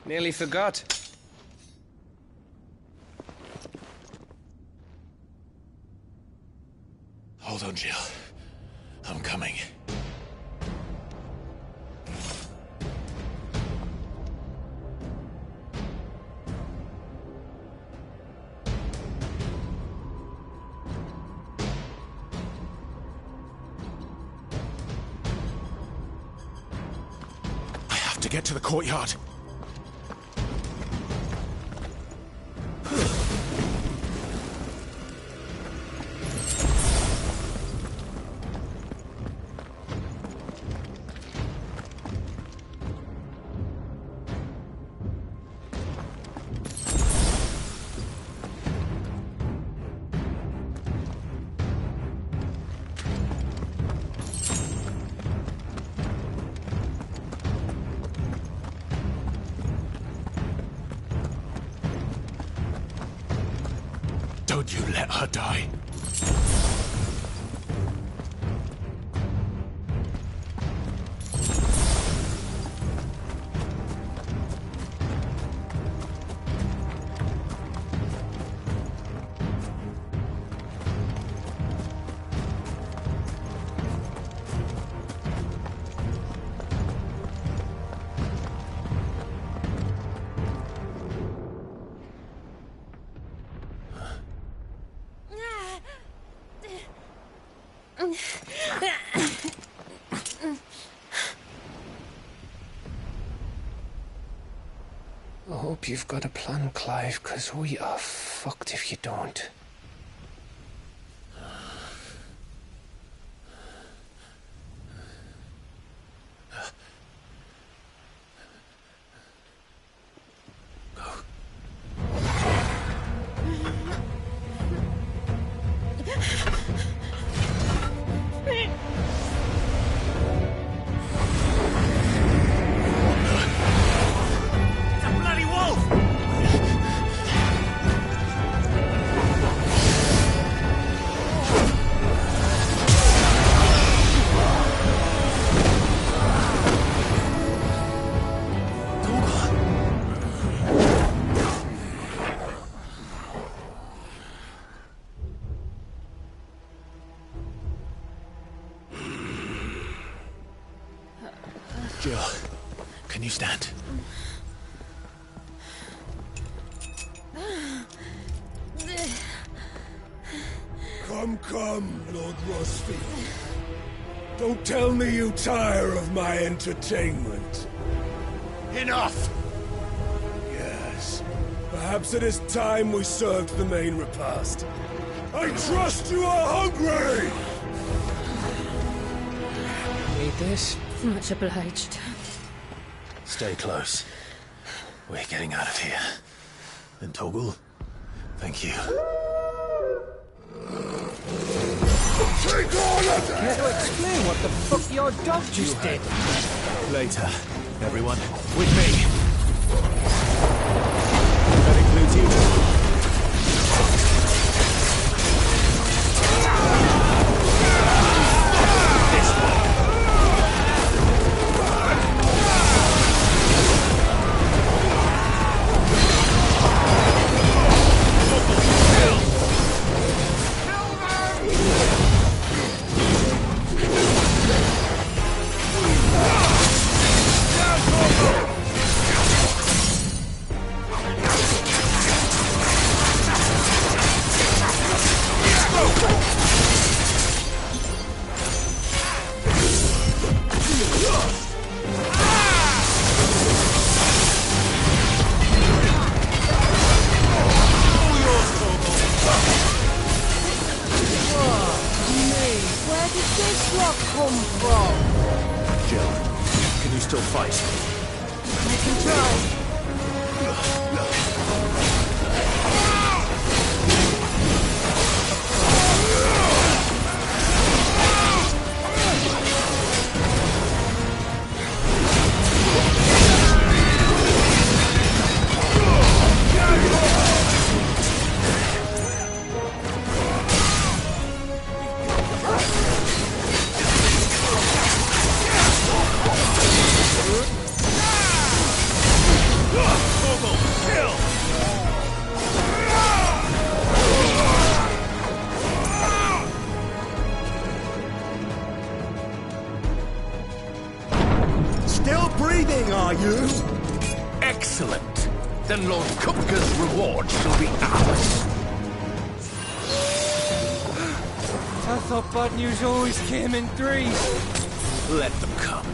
S7: Nearly forgot.
S14: Hold on, Jill. I'm coming. I have to get to the courtyard. Don't you let her die.
S7: I hope you've got a plan, Clive, because we are fucked if you don't.
S1: Jill, can you stand?
S5: Come, Lord Rosfield. Don't tell me you tire of my entertainment.
S1: Enough!
S5: Yes. Perhaps it is time we served the main repast. I trust you are hungry!
S7: Need this?
S3: Much obliged.
S1: Stay close. We're getting out of here. And Toggle, thank you.
S5: Take all of that!
S7: Care to explain what the fuck your dog just did?
S1: Later, everyone. With me. That includes you.
S13: Excellent. Then Lord Kupka's reward shall be ours.
S7: I thought bad news always came in threes.
S13: Let them come.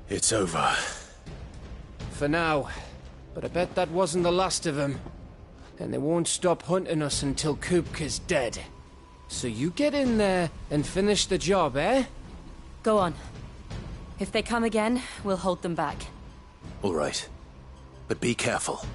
S1: It's over.
S7: For now. But I bet that wasn't the last of them. And they won't stop hunting us until Kupka's dead. So you get in there and finish the job, eh?
S3: Go on. If they come again, we'll hold them back.
S1: All right. But be careful.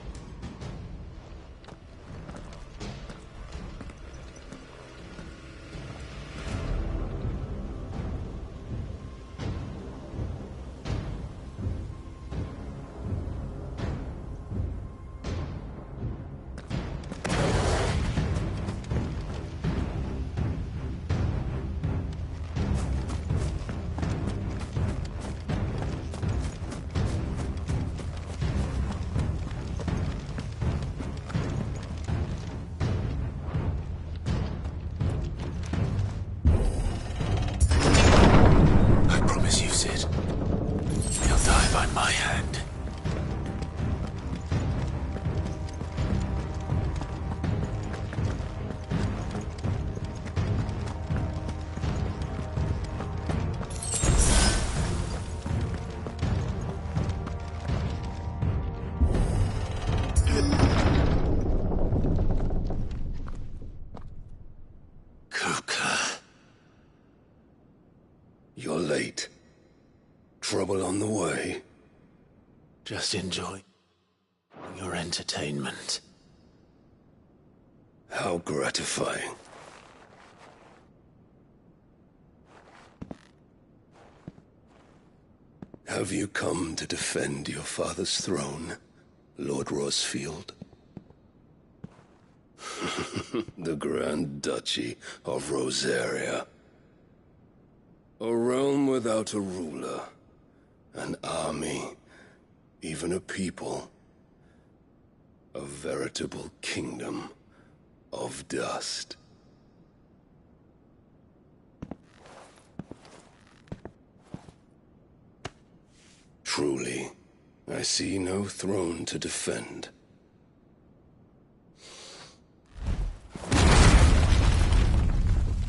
S15: trouble on the way?
S1: Just enjoy your entertainment.
S15: How gratifying. Have you come to defend your father's throne, Lord Rosfield? The Grand Duchy of Rosaria. A realm without a ruler, an army, even a people. A veritable kingdom of dust. Truly, I see no throne to defend.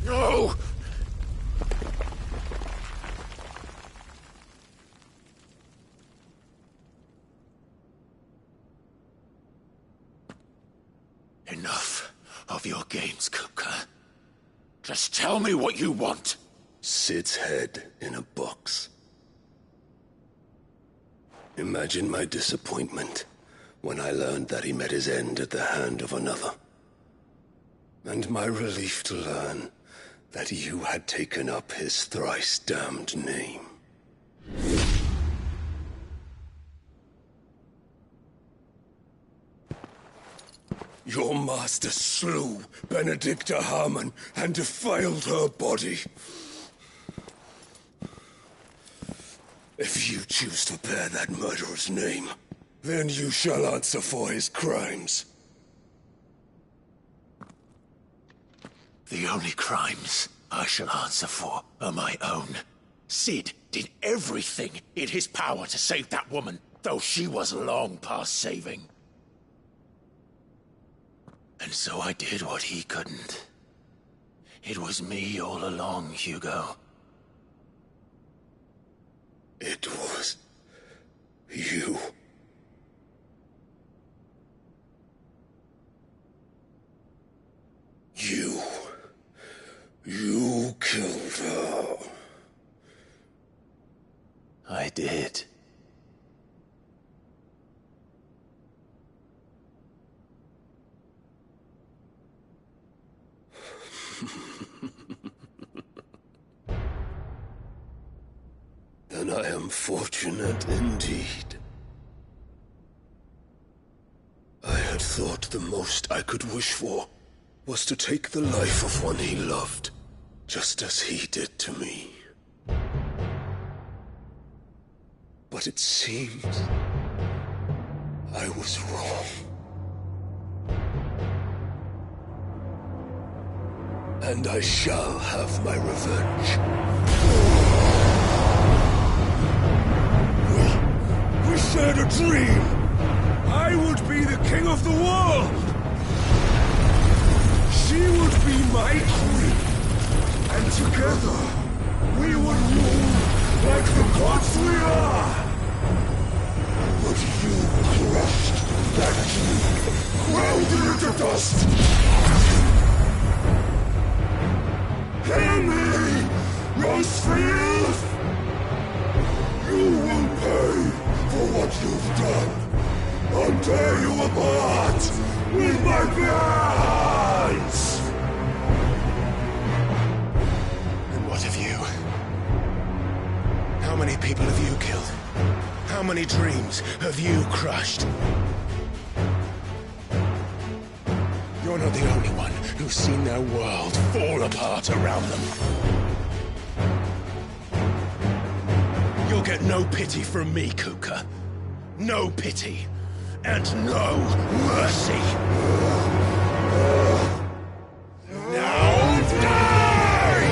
S12: No!
S5: Enough of your games, Kupka. Just tell me what you want.
S15: Sid's head in a box. Imagine my disappointment when I learned that he met his end at the hand of another. And my relief to learn that you had taken up his thrice-damned name. Your master slew Benedicta Harmon and defiled her body. If you choose to bear that murderer's name, then you shall answer for his crimes.
S5: The only crimes I shall answer for are my own. Sid did everything in his power to save that woman, though she was long past saving. And so I did what he couldn't. It was me all along, Hugo.
S15: It was you. You killed her.
S1: I did.
S15: Then I am fortunate indeed. I had thought the most I could wish for was to take the life of one he loved, just as he did to me. But it seems I was wrong. And I shall have my revenge. We shared a dream! I would be the king of the world! She would be my queen! And together, we would rule like the gods we are! But you crushed that dream, ground it into dust! Hear me, Rosefield! You will pay for what you've done. I'll tear you apart with my bare hands!
S14: And what of you? How many people have you killed? How many dreams have you crushed? You're not the only one who's seen their world fall apart around them. You'll get no pity from me, Kuka. No pity. And no mercy. Now die!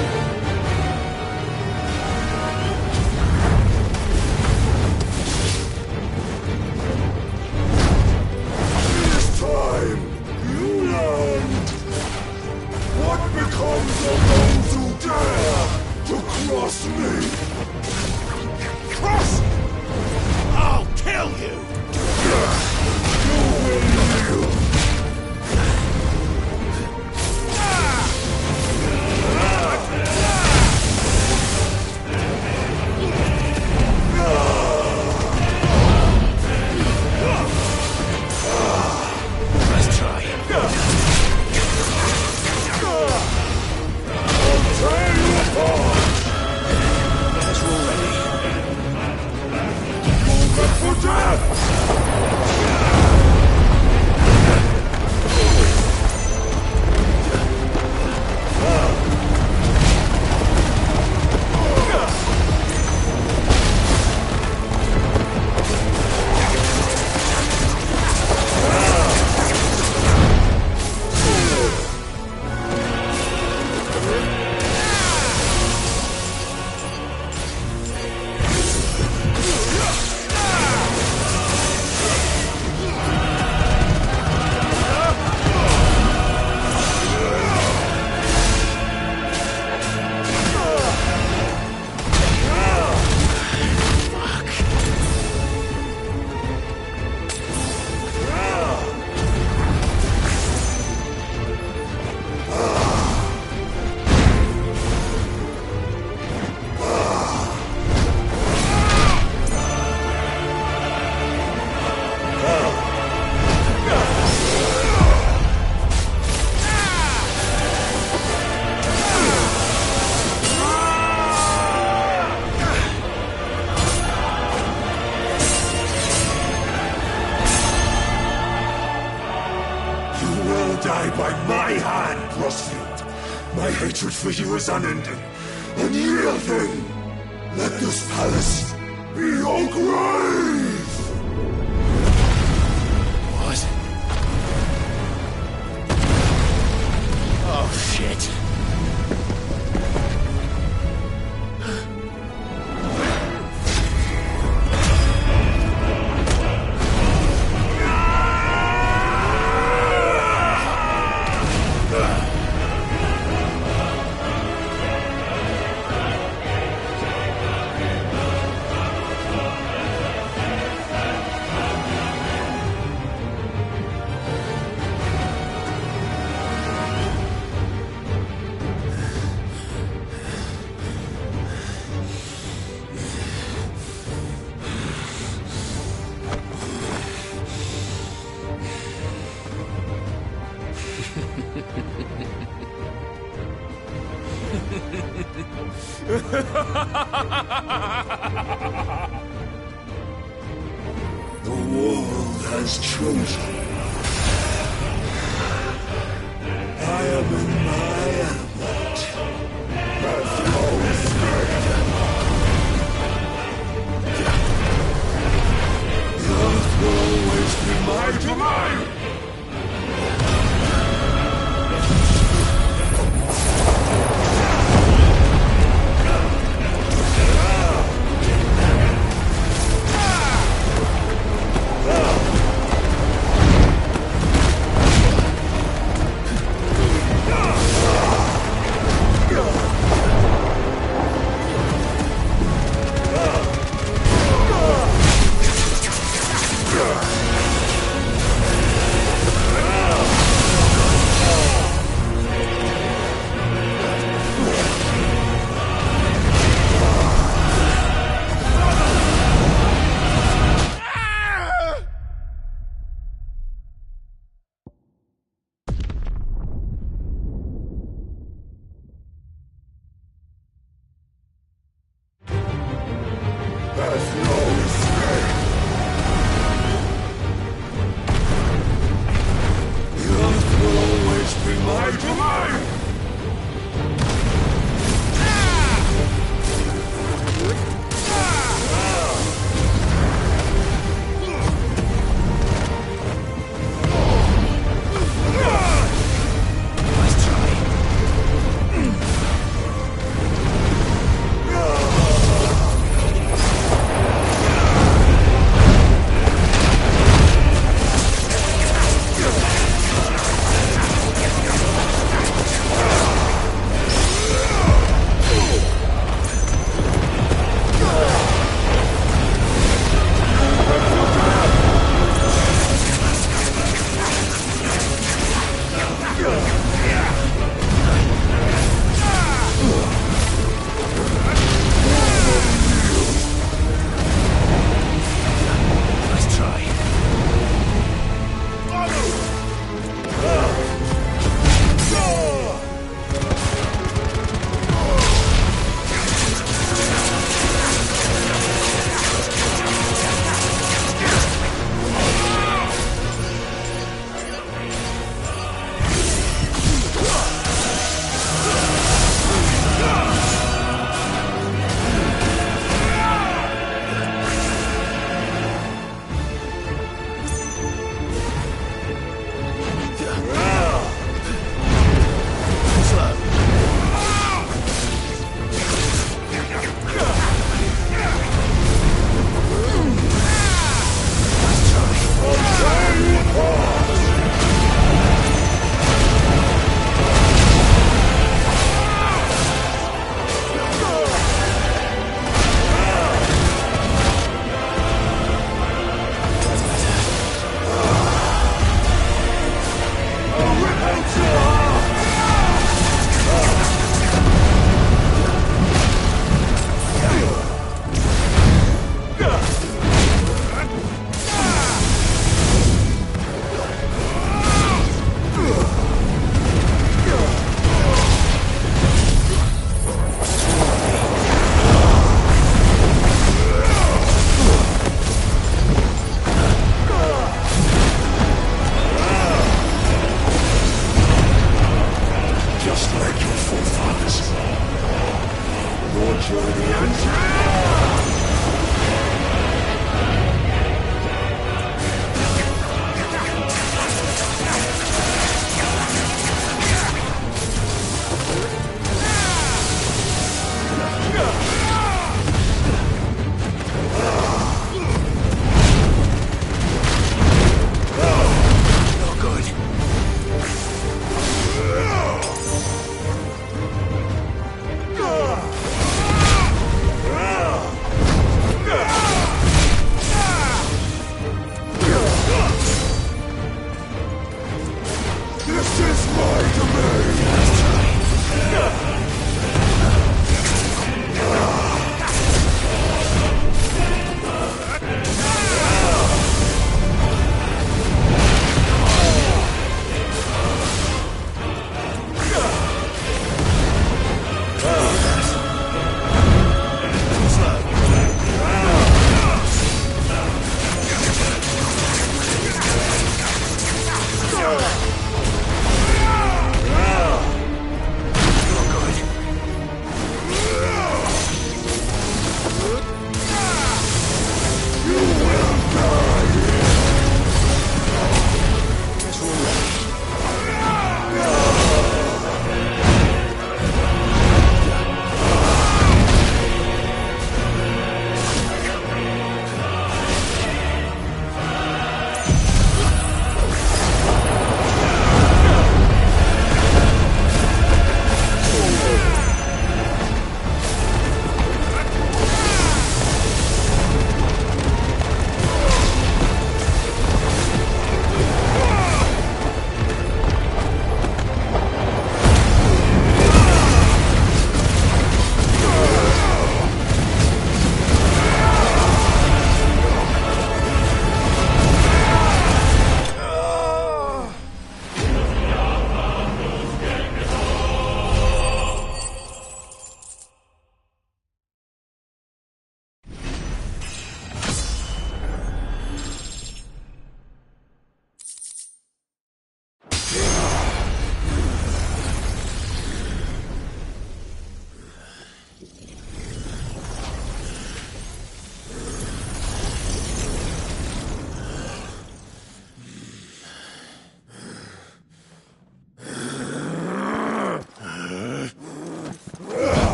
S15: This time, you learned what becomes of those who dare to cross me.
S5: Cross! I'll kill you!
S15: You will yield. die by my hand, Crossfield. My hatred for you is unending, unyielding. Let this palace be your grave!
S13: What? Oh, shit.
S15: The world has chosen. I am in my element. As always said. The earth will always be my domain!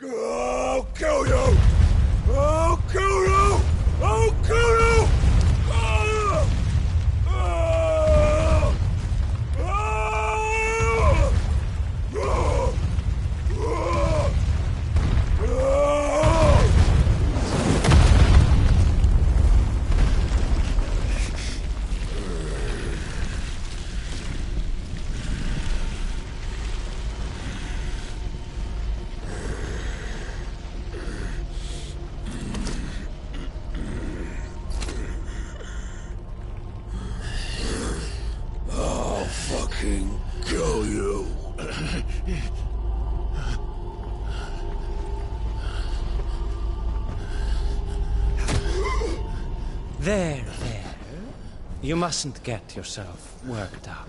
S15: I'll kill you! I'll kill you! I'll kill you! Ah! Ah! Ah! Ah! I'll fucking kill you.
S11: There. You mustn't get yourself worked up.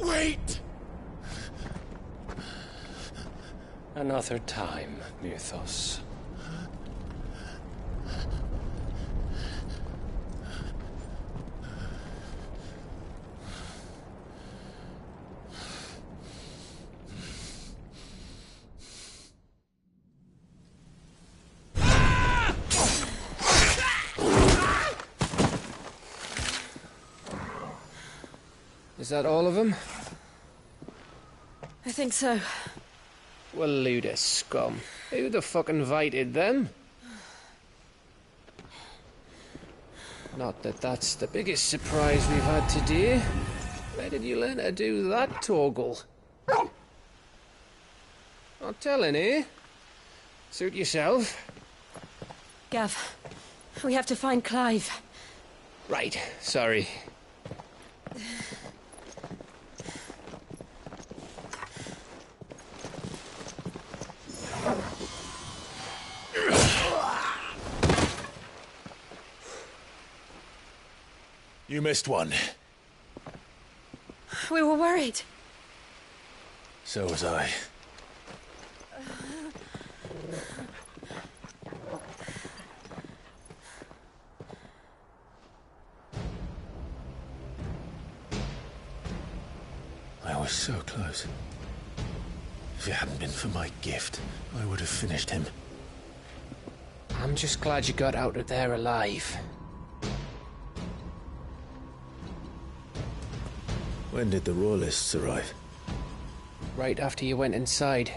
S15: Wait!
S11: Another time, Mythos.
S7: Is that all of them?
S3: I think so.
S7: Well, load of scum. Who the fuck invited them? Not that that's the biggest surprise we've had today. Where did you learn to do that, Torgal? Not telling, eh? Suit yourself.
S3: Gav, we have to find Clive.
S7: Right, sorry.
S1: You missed one.
S3: We were worried.
S1: So was I. I was so close. If it hadn't been for my gift, I would have finished him.
S7: I'm just glad you got out of there alive.
S1: When did the Royalists arrive?
S7: Right after you went inside.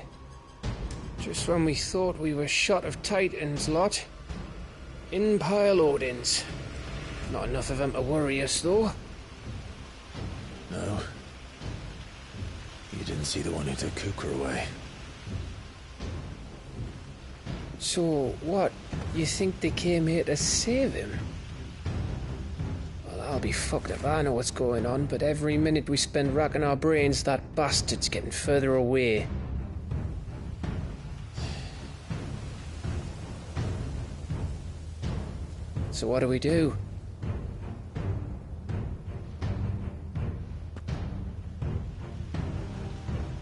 S7: Just when we thought we were shot of Titans, lot. In pile Odins. Not enough of them to worry us, though.
S1: No. You didn't see the one who took Kupka away.
S7: So, what? You think they came here to save him? Well, I'll be fucked if I know what's going on, but every minute we spend racking our brains, that bastard's getting further away. So what do?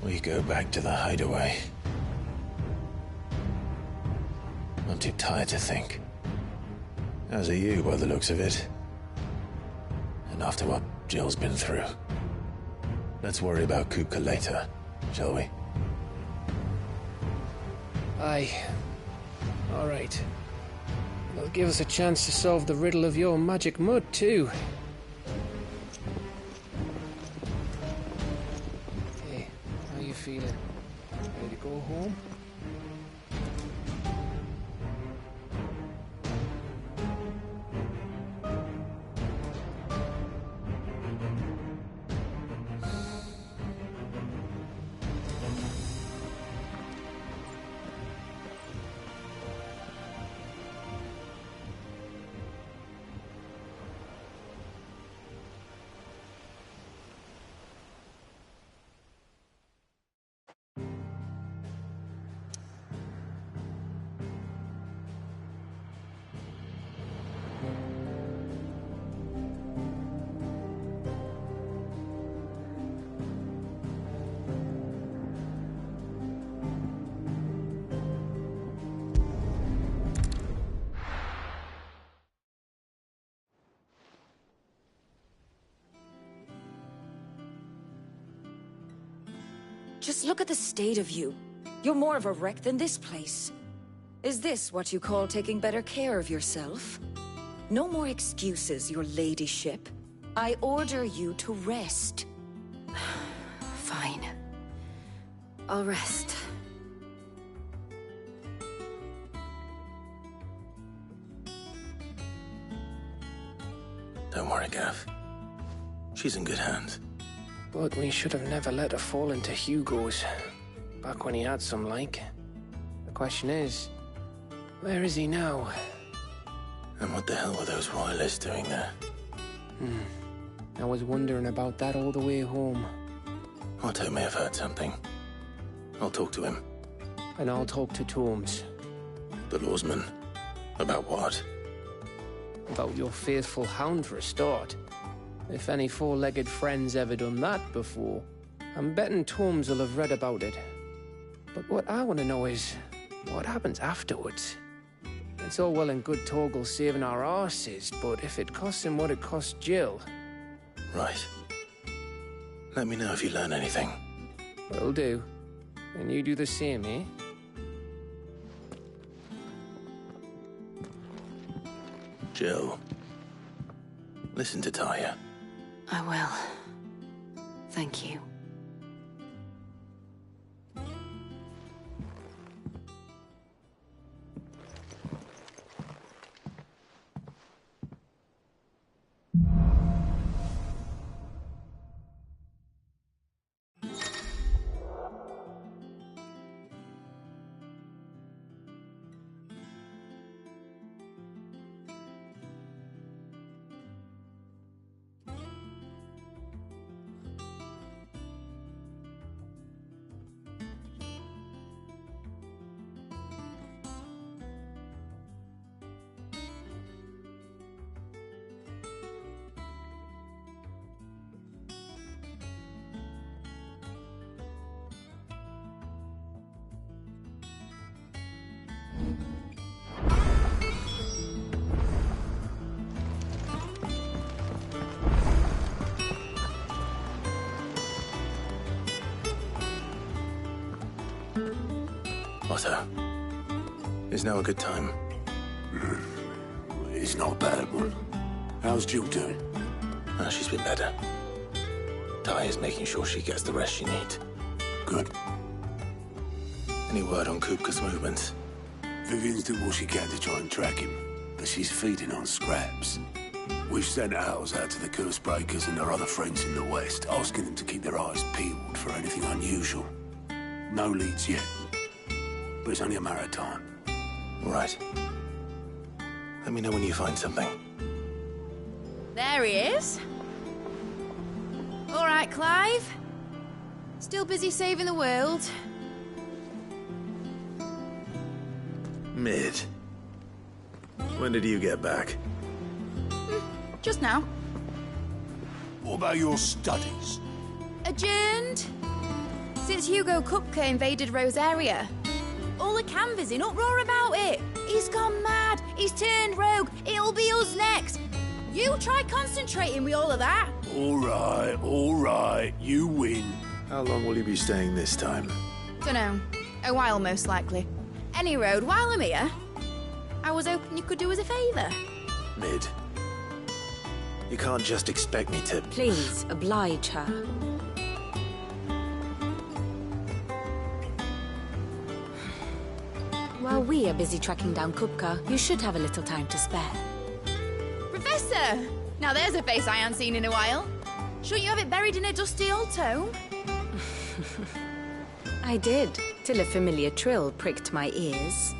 S1: We go back to the hideaway. I'm too tired to think. As are you, by the looks of it. And after what Jill's been through. Let's worry about Kupka later, shall we?
S7: Aye. All right. It'll give us a chance to solve the riddle of your magic mud, too. Hey, how you feeling? Ready to go home?
S6: Just look at the state of you. You're more of a wreck than this place. Is this what you call taking better care of yourself? No more excuses, your ladyship. I order you to rest.
S3: Fine. I'll rest.
S1: Don't worry, Gav. She's in good hands.
S7: But we should have never let her fall into Hugo's. Back when he had some like. The question is, where is he now?
S1: And what the hell were those royalists doing there?
S7: I was wondering about that all the way home.
S1: Otto may have heard something. I'll talk to him.
S7: And I'll talk to Torms.
S1: The lawsman? About what?
S7: About your faithful hound for a start. If any four-legged friend's ever done that before, I'm betting Torms will have read about it. But what I want to know is, what happens afterwards? It's all well and good Torgal saving our arses, but if it costs him what it cost Jill...
S1: Right. Let me know if you learn anything.
S7: Will do. And you do the same, eh?
S1: Jill. Listen to Taya.
S3: I will. Thank you.
S1: Otto, is now a good time?
S5: It's not a bad one. How's Jill doing?
S1: She's been better. Taya's making sure she gets the rest she needs.
S5: Good.
S1: Any word on Kupka's movements?
S5: Vivian's doing what she can to try and track him, but she's feeding on scraps. We've sent ours out to the curse breakers and their other friends in the west, asking them to keep their eyes peeled for anything unusual. No leads yet, but it's only a matter of time.
S1: Right. Let me know when you find something.
S17: There he is. All right, Clive. Still busy saving the world.
S1: Mid. When did you get back?
S17: Just now.
S5: What about your studies?
S17: Adjourned. Since Hugo Kupka invaded Rosaria. All the canvass in uproar about it. He's gone mad. He's turned rogue. It'll be us next. You try concentrating with all of that.
S5: All right. You win.
S1: How long will you be staying this time?
S17: Dunno. A while, most likely. Any road, while I'm here, I was hoping you could do us a favour.
S1: Mid. You can't just expect me to...
S9: Please, oblige her. While we are busy tracking down Kupka, you should have a little time to spare.
S17: Professor! Now there's a face I haven't seen in a while. Shouldn't you have it buried in a dusty old tome?
S9: I did, till a familiar trill pricked my ears.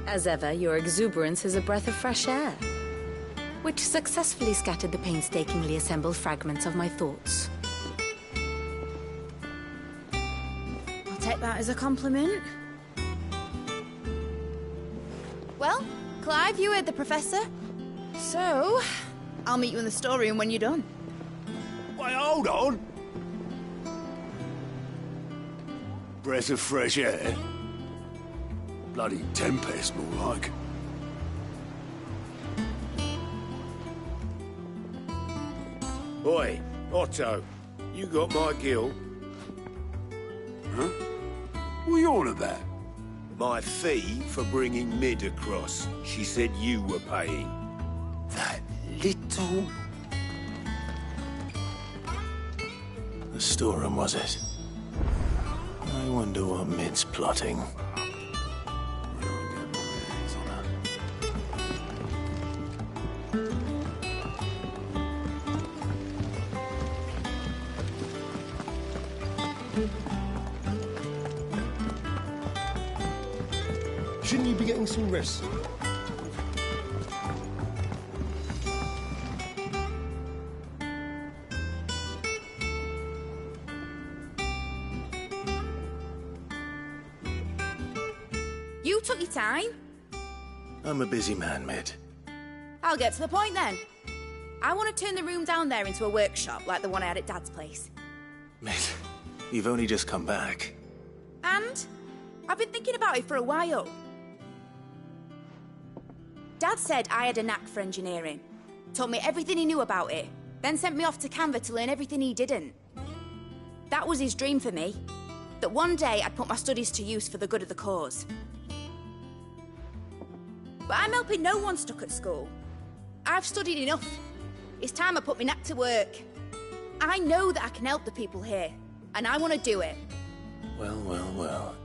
S9: As ever, your exuberance is a breath of fresh air, which successfully scattered the painstakingly assembled fragments of my thoughts.
S17: I'll take that as a compliment. Well, Clive, you heard the Professor. So, I'll meet you in the storeroom when you're done.
S5: Wait, hold on. Breath of fresh air. Bloody tempest, more like.
S15: Oi, Otto, you got my gill?
S5: What are you on about?
S15: My fee for bringing Mid across. She said you were paying. That little...
S1: The storeroom, was it? I wonder what Mid's plotting.
S14: Shouldn't you be getting some rest?
S17: You took your time.
S1: I'm a busy man, Mid.
S17: I'll get to the point then. I want to turn the room down there into a workshop like the one I had at Dad's place.
S1: Mid, you've only just come back.
S17: And I've been thinking about it for a while. Dad said I had a knack for engineering. Told me everything he knew about it. Then sent me off to Canva to learn everything he didn't. That was his dream for me. That one day I'd put my studies to use for the good of the cause. But I'm helping no one stuck at school. I've studied enough. It's time I put my knack to work. I know that I can help the people here, and I want to do it.
S1: Well, well, well.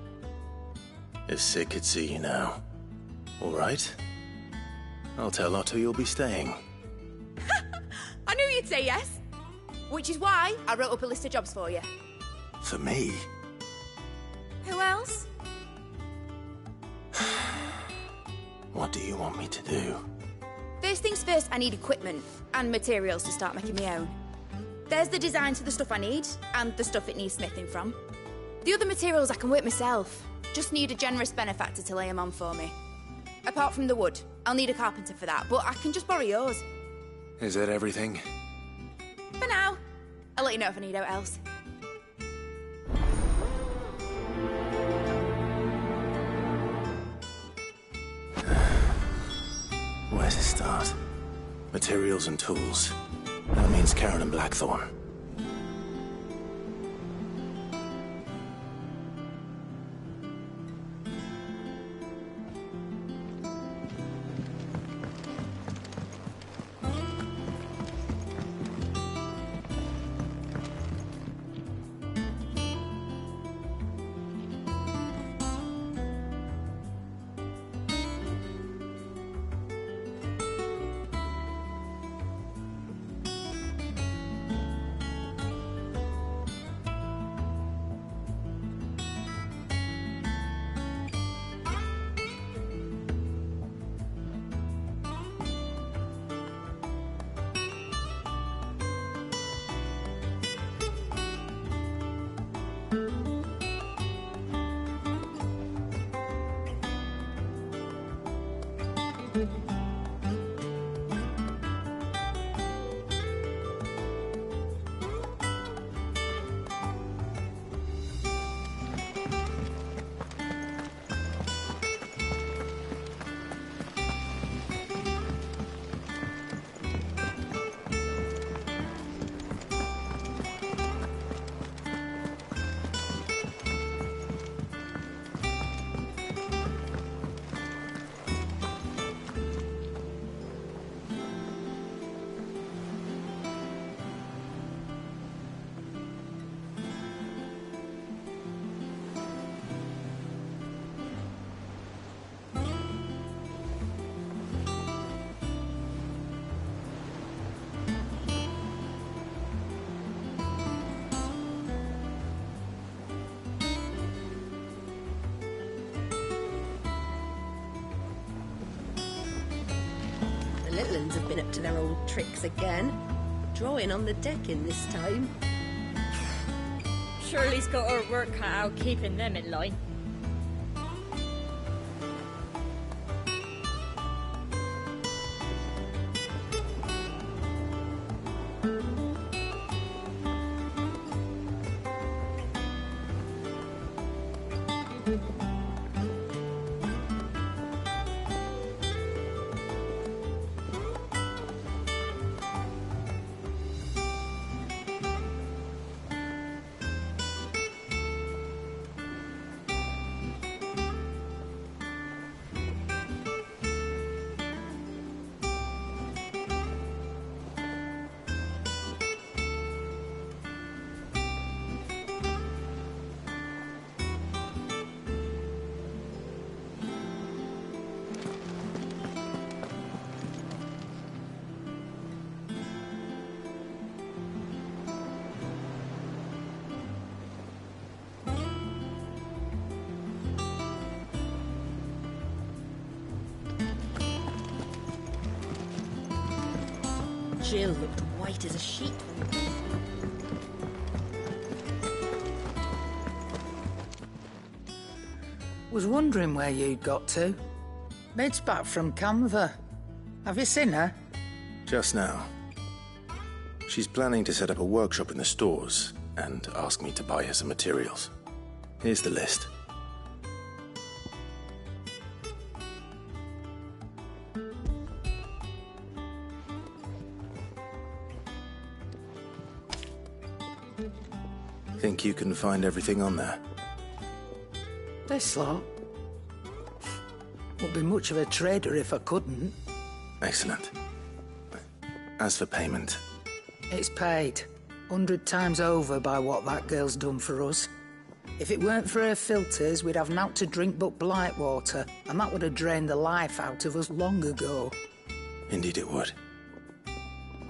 S1: If Sid could see you now. All right. I'll tell Otto you'll be staying.
S17: I knew you'd say yes. Which is why I wrote up a list of jobs for you.
S1: For me?
S17: Who else?
S1: What do you want me to do?
S17: First things first, I need equipment and materials to start making my own. There's the designs for the stuff I need, and the stuff it needs smithing from. The other materials I can work myself. Just need a generous benefactor to lay them on for me. Apart from the wood, I'll need a carpenter for that, but I can just borrow yours.
S13: Is that everything?
S17: For now. I'll let you know if I need out else.
S1: Where to start? Materials and tools. That means Karen and Blackthorn.
S18: Little uns have been up to their old tricks again. Drawing on the decking this time.
S19: Shirley's got her work cut out keeping them in line.
S18: Jill looked white as a sheet.
S20: Was wondering where you'd got to. Mid's back from Canva. Have you seen her?
S1: Just now. She's planning to set up a workshop in the stores and ask me to buy her some materials. Here's the list. Think you can find everything on there?
S20: This lot? Wouldn't be much of a trader if I couldn't.
S1: Excellent. As for payment...
S20: It's paid. 100 times over by what that girl's done for us. If it weren't for her filters, we'd have naught to drink but blight water, and that would have drained the life out of us long ago.
S1: Indeed it would.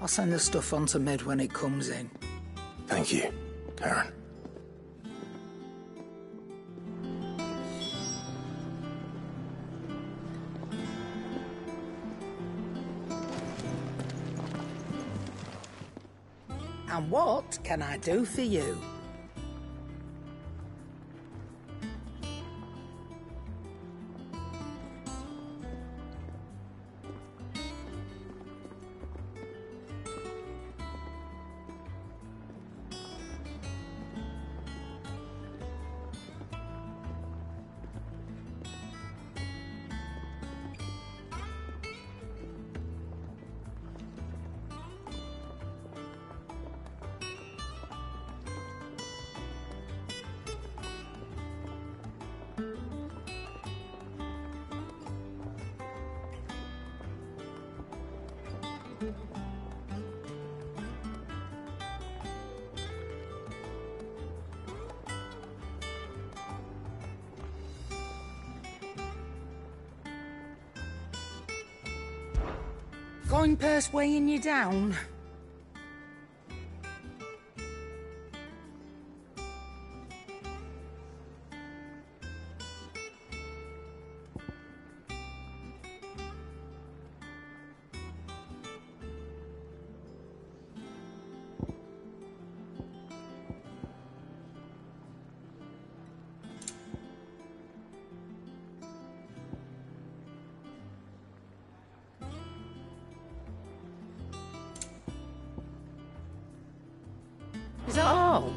S20: I'll send the stuff on to Mid when it comes in.
S1: Thank you, Karen.
S20: And what can I do for you? Coin purse weighing you down? Is that all?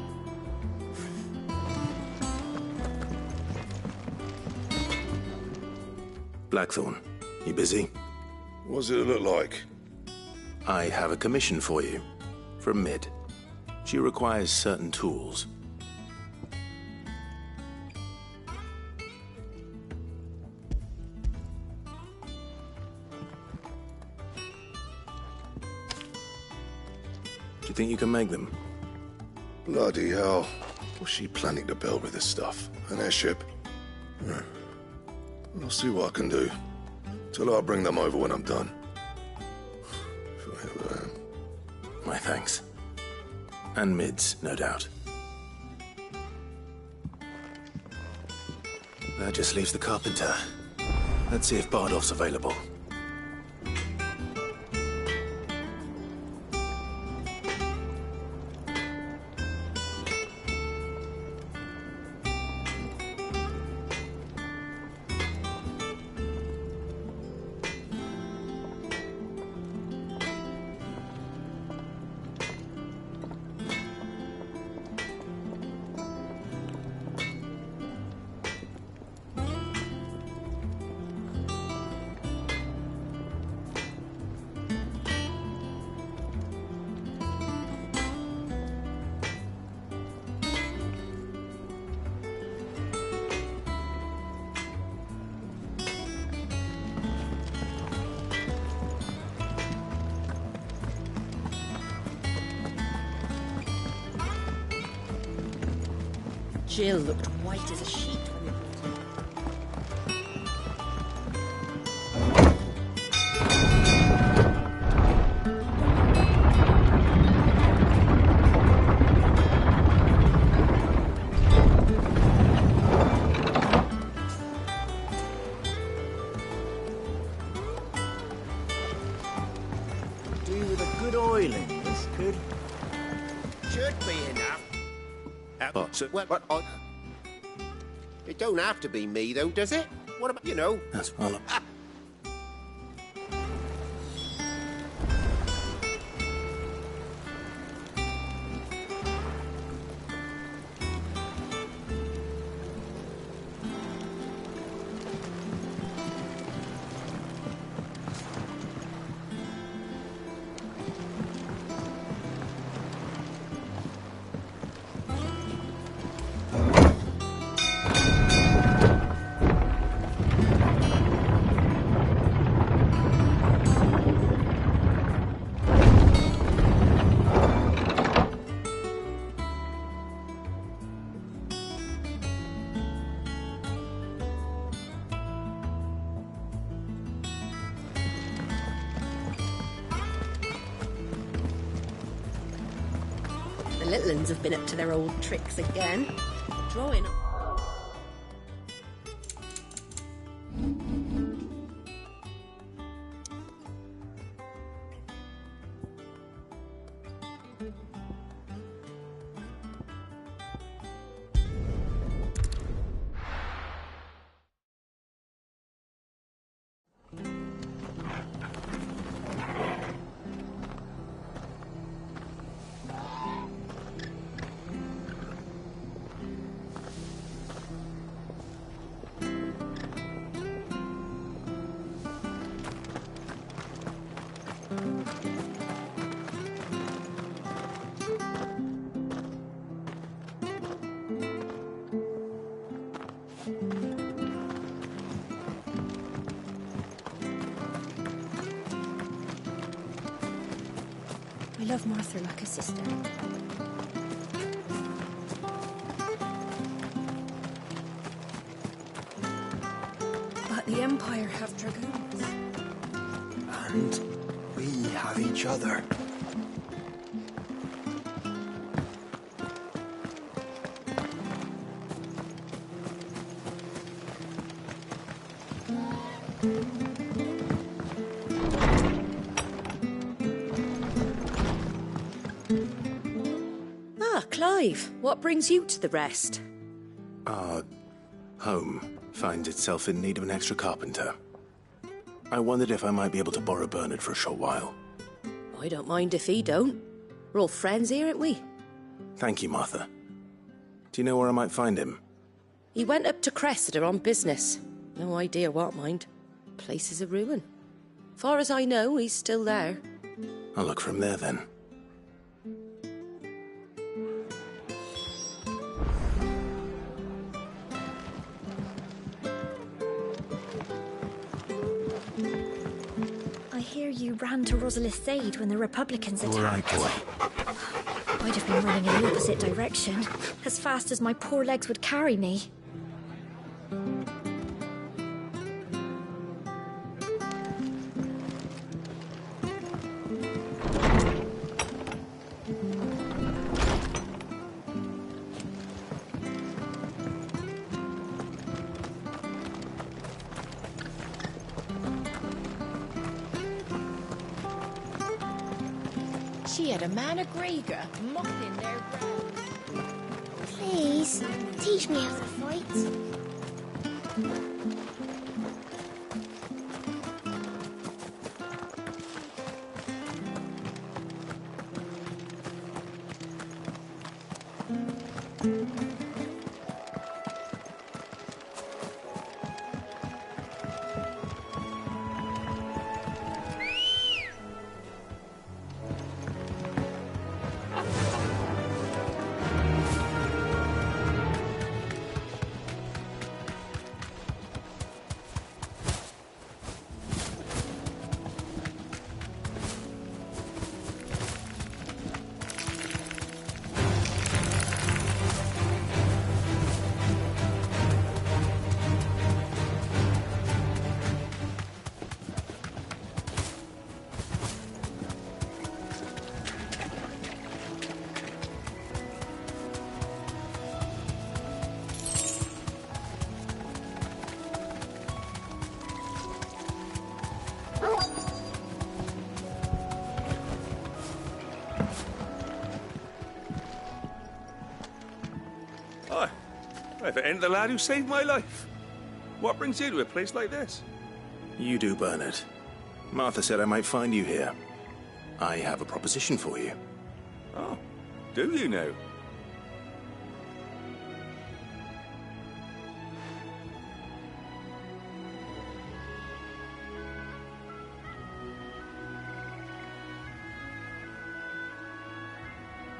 S1: Blackthorn, you busy?
S15: What's it look like?
S1: I have a commission for you. From Mid. She requires certain tools. Do you think you can make them?
S15: Bloody hell. What's she planning to build with this stuff? An airship? I'll see what I can do. Tell her I'll bring them over when I'm done.
S1: My thanks. And Mid's, no doubt. That just leaves the carpenter. Let's see if Bardolph's available.
S18: Jill looked white as a sheet when we
S20: Do you with a good oil.
S21: So, what? It don't have to be me, though, does it? What about, you know?
S1: That's well.
S18: The little uns have been up to their old tricks again. Drawing.
S4: I love Martha like a sister.
S6: But the Empire have dragoons.
S22: And we have each other.
S18: Clive, what brings you to the rest?
S1: Our home finds itself in need of an extra carpenter. I wondered if I might be able to borrow Bernard for a short while.
S18: I don't mind if he don't. We're all friends here, aren't we?
S1: Thank you, Martha. Do you know where I might find him?
S18: He went up to Cressida on business. No idea what, mind. Place is a ruin. Far as I know, he's still there.
S1: I'll look for him there then.
S4: You ran to Rosalith's aid when the Republicans attacked.
S1: All right, boy.
S4: I'd have been running in the opposite direction, as fast as my poor legs would carry me.
S10: She had a man of Gregor mopping their ground.
S23: Please, teach me how to fight.
S2: If it ain't the lad who saved my life. What brings you to a place like this?
S1: You do, Bernard. Martha said I might find you here. I have a proposition for you.
S2: Oh, do you now?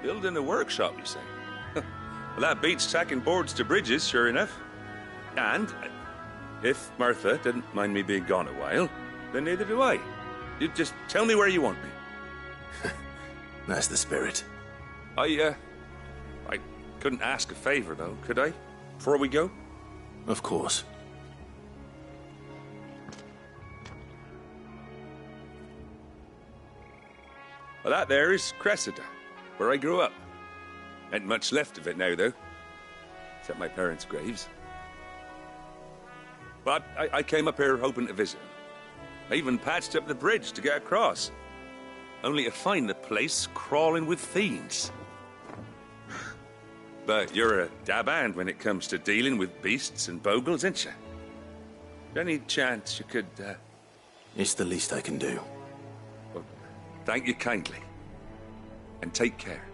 S2: Building a workshop, you say? Well, that beats tacking boards to bridges, sure enough. And if Martha didn't mind me being gone a while, then neither do I. You just tell me where you want me.
S1: That's the spirit.
S2: I couldn't ask a favor, though, could I? Before we go?
S1: Of course.
S2: Well, that there is Cressida, where I grew up. Ain't much left of it now, though. Except my parents' graves. But I came up here hoping to visit. I even patched up the bridge to get across. Only to find the place crawling with fiends. But you're a dab hand when it comes to dealing with beasts and bogles, ain't you? Any chance you could,
S1: It's the least I can do.
S2: Well, thank you kindly. And take care.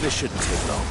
S1: This shouldn't take long.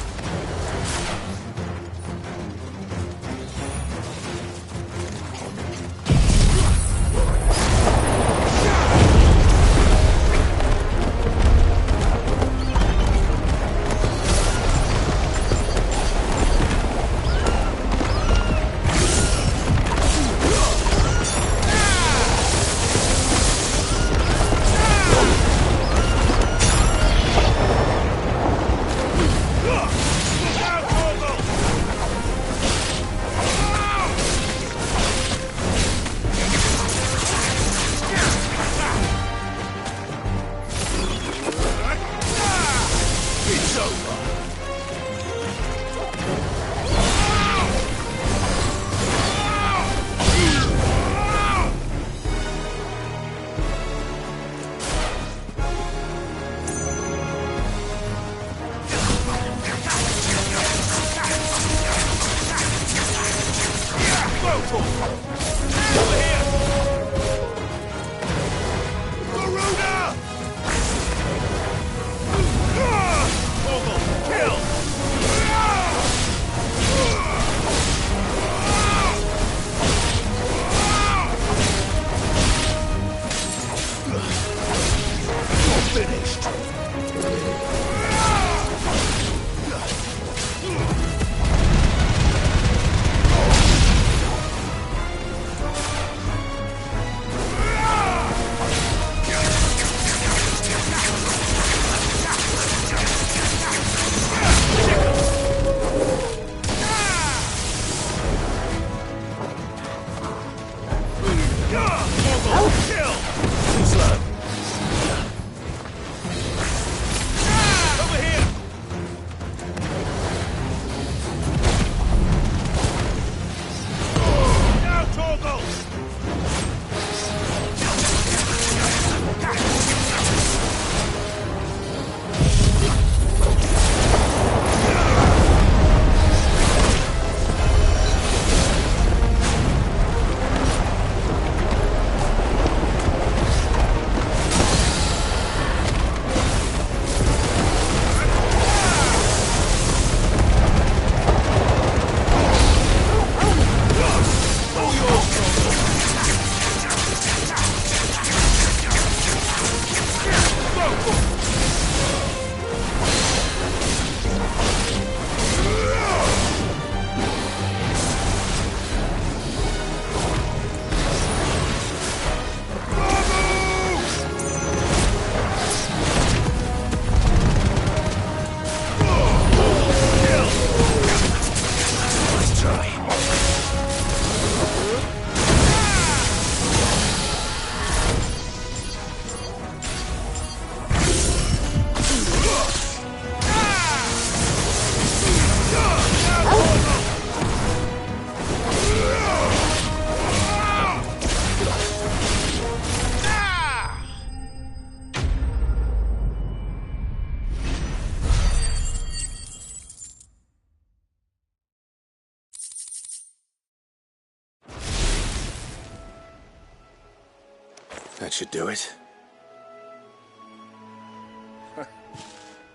S1: That should do it.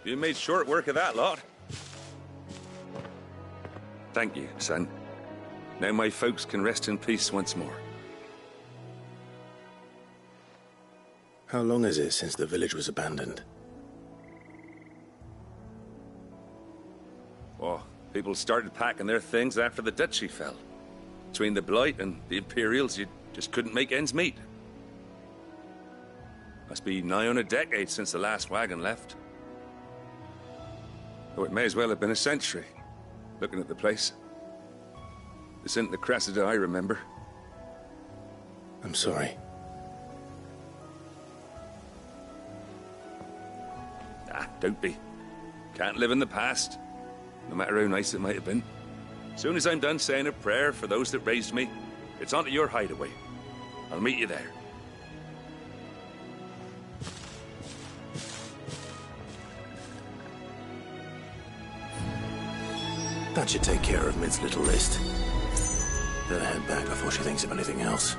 S2: You made short work of that lot. Thank you, son. Now my folks can rest in peace once more.
S1: How long is it since the village was abandoned?
S2: Oh, people started packing their things after the duchy fell. Between the Blight and the Imperials, you just couldn't make ends meet. Must be nigh on a decade since the last wagon left. Oh, it may as well have been a century, looking at the place. This isn't the Cressida I remember.
S1: I'm sorry.
S2: Ah, don't be. Can't live in the past, no matter how nice it might have been. Soon as I'm done saying a prayer for those that raised me, it's on to your hideaway. I'll meet you there.
S1: That should take care of Mid's little list. Better head back before she thinks of anything else.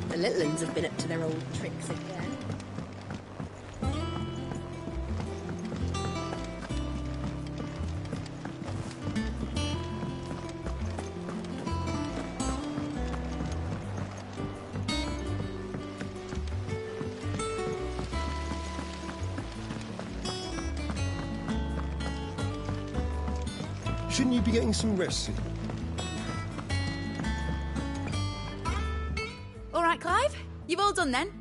S3: The little uns have been up to their old tricks again.
S14: Shouldn't you be getting some rest soon?
S17: All right, Clive? You've all done then?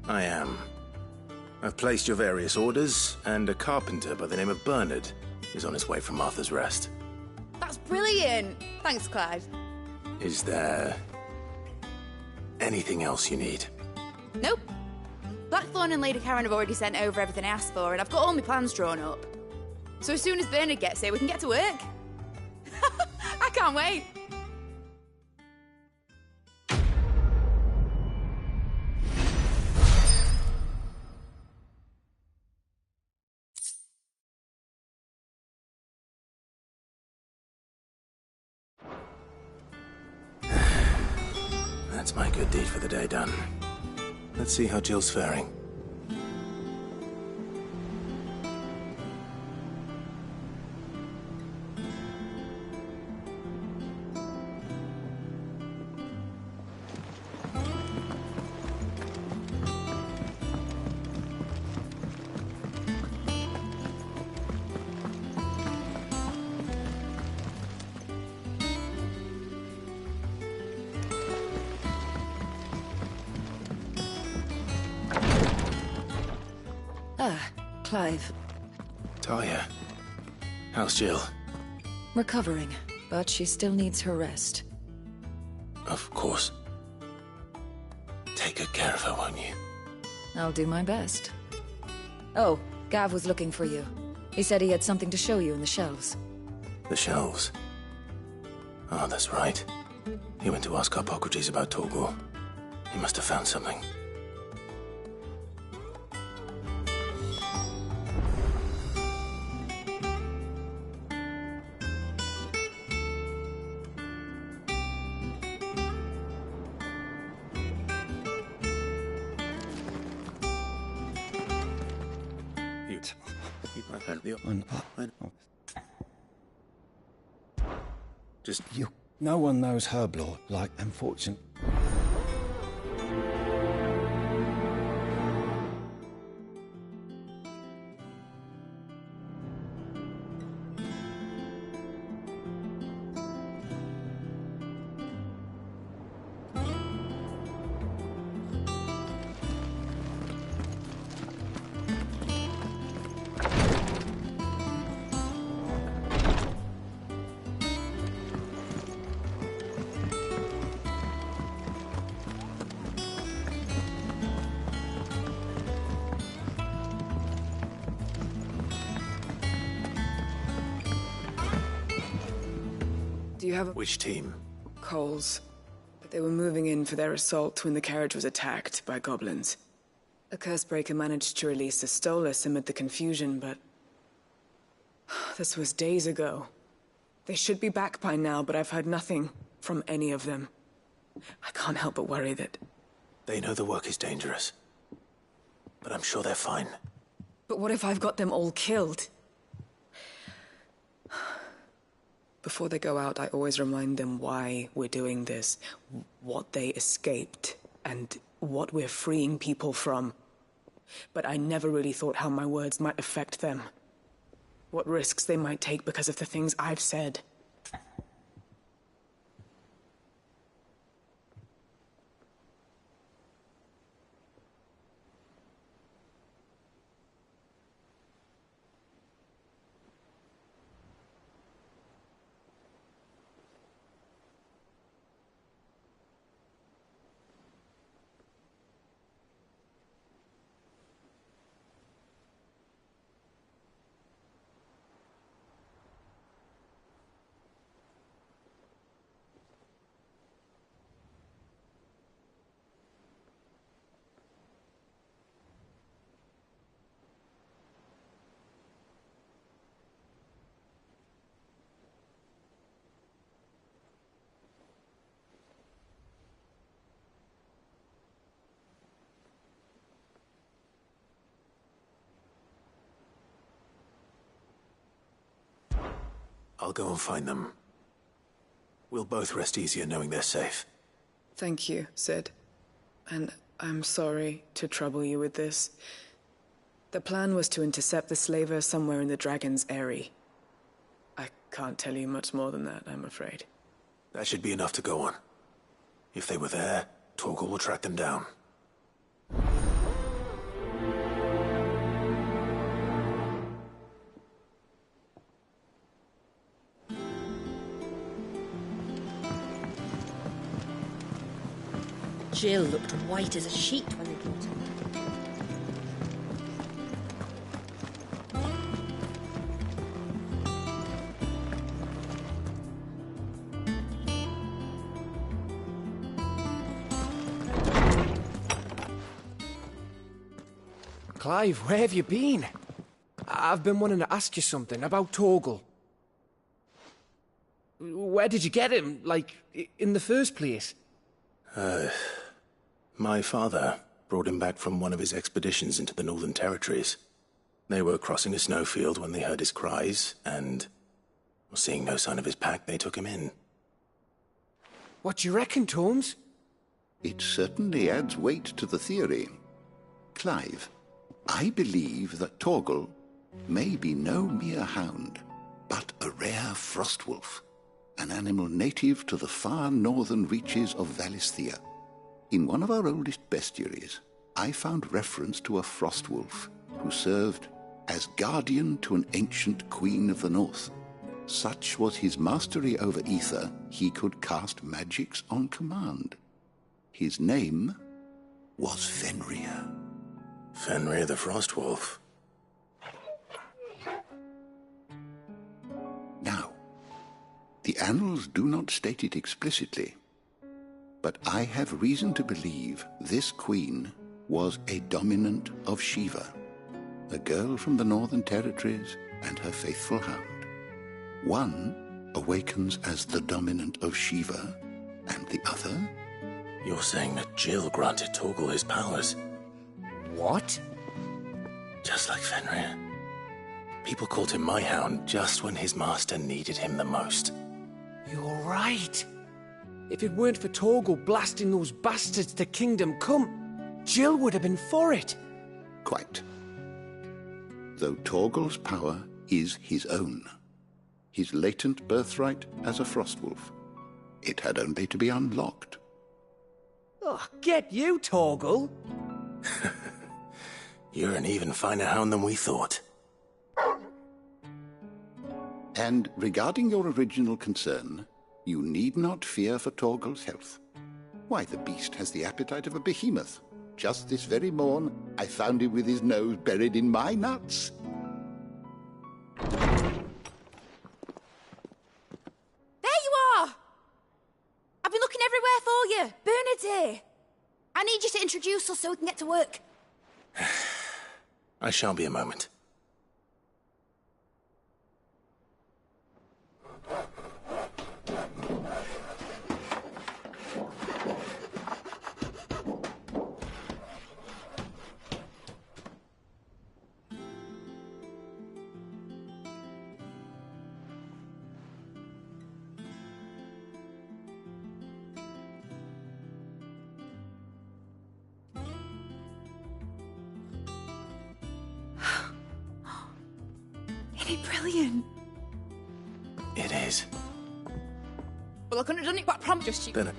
S1: I am. I've placed your various orders, and a carpenter by the name of Bernard is on his way from Martha's Rest.
S17: That's brilliant. Thanks, Clive.
S1: Is there anything else you need?
S17: Nope. Blackthorn and Lady Karen have already sent over everything I asked for, and I've got all my plans drawn up. So as soon as Bernard gets here, we can get to work. I can't wait.
S1: That's my good deed for the day done. Let's see how Jill's faring.
S6: Clive.
S1: Talia, how's Jill?
S6: Recovering, but she still needs her rest.
S1: Of course. Take good care of her, won't you?
S6: I'll do my best. Oh, Gav was looking for you. He said he had something to show you in the shelves.
S1: The shelves? Oh, that's right. He went to ask Harpocrates about Torgor. He must have found something. Just
S8: you. No one knows Herblore like unfortunate.
S11: Do you have
S1: Which team?
S11: Coles. But they were moving in for their assault when the carriage was attacked by goblins. A Cursebreaker managed to release a Stolas amid the confusion, but... this was days ago. They should be back by now, but I've heard nothing from any of them. I can't help but worry that...
S1: They know the work is dangerous. But I'm sure they're fine.
S11: But what if I've got them all killed? Before they go out, I always remind them why we're doing this, what they escaped, and what we're freeing people from. But I never really thought how my words might affect them. What risks they might take because of the things I've said.
S1: I'll go and find them. We'll both rest easier knowing they're safe.
S11: Thank you, Sid. And I'm sorry to trouble you with this. The plan was to intercept the slaver somewhere in the Dragon's Eyrie. I can't tell you much more than that, I'm afraid.
S1: That should be enough to go on. If they were there, Torgal will track them down.
S18: Jill looked white as a sheet when they brought her.
S7: Clive, where have you been? I've been wanting to ask you something about Torgal. Where did you get him, like, in the first place?
S1: My father brought him back from one of his expeditions into the Northern Territories. They were crossing a snowfield when they heard his cries, and, seeing no sign of his pack, they took him in.
S7: What do you reckon, Torms?
S12: It certainly adds weight to the theory. Clive, I believe that Torgal may be no mere hound, but a rare frostwolf, an animal native to the far northern reaches of Valisthea. In one of our oldest bestiaries, I found reference to a frostwolf who served as guardian to an ancient queen of the north. Such was his mastery over ether, he could cast magics on command. His name was Fenrir.
S1: Fenrir the Frostwolf.
S12: Now, the annals do not state it explicitly, but I have reason to believe this queen was a dominant of Shiva, a girl from the Northern Territories and her faithful hound. One awakens as the dominant of Shiva, and the other...
S1: You're saying that Jill granted Torgal his powers?
S7: What?
S1: Just like Fenrir. People called him my hound just when his master needed him the most.
S7: You're right. If it weren't for Torgal blasting those bastards to Kingdom Come, Jill would have been for it.
S12: Quite. Though Torgal's power is his own, his latent birthright as a Frostwolf, it had only to be unlocked.
S7: Oh, get you, Torgal!
S1: You're an even finer hound than we thought.
S12: And regarding your original concern, you need not fear for Torgal's health. Why, the beast has the appetite of a behemoth. Just this very morn, I found him with his nose buried in my nuts.
S17: There you are! there for you. Bernard's here. I need you to introduce us so we can get to work.
S1: I shan't be a moment.
S17: Isn't it brilliant?
S1: It is.
S17: Well, I couldn't have done it, but I promise you.
S1: Then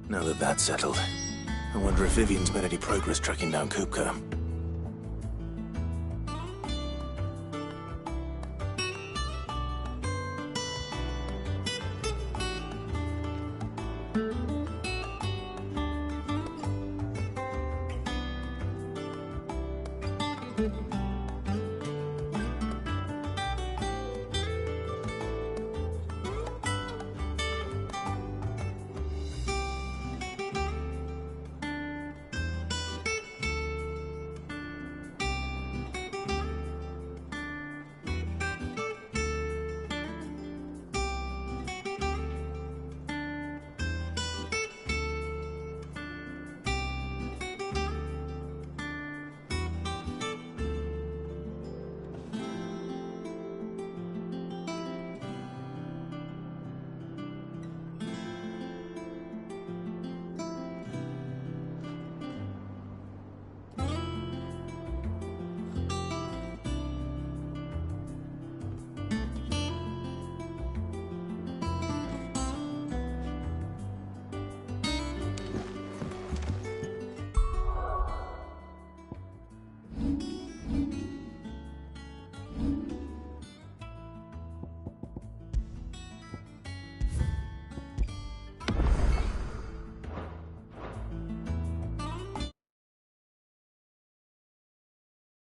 S1: now that that's settled, I wonder if Vivian's made any progress tracking down Kupka.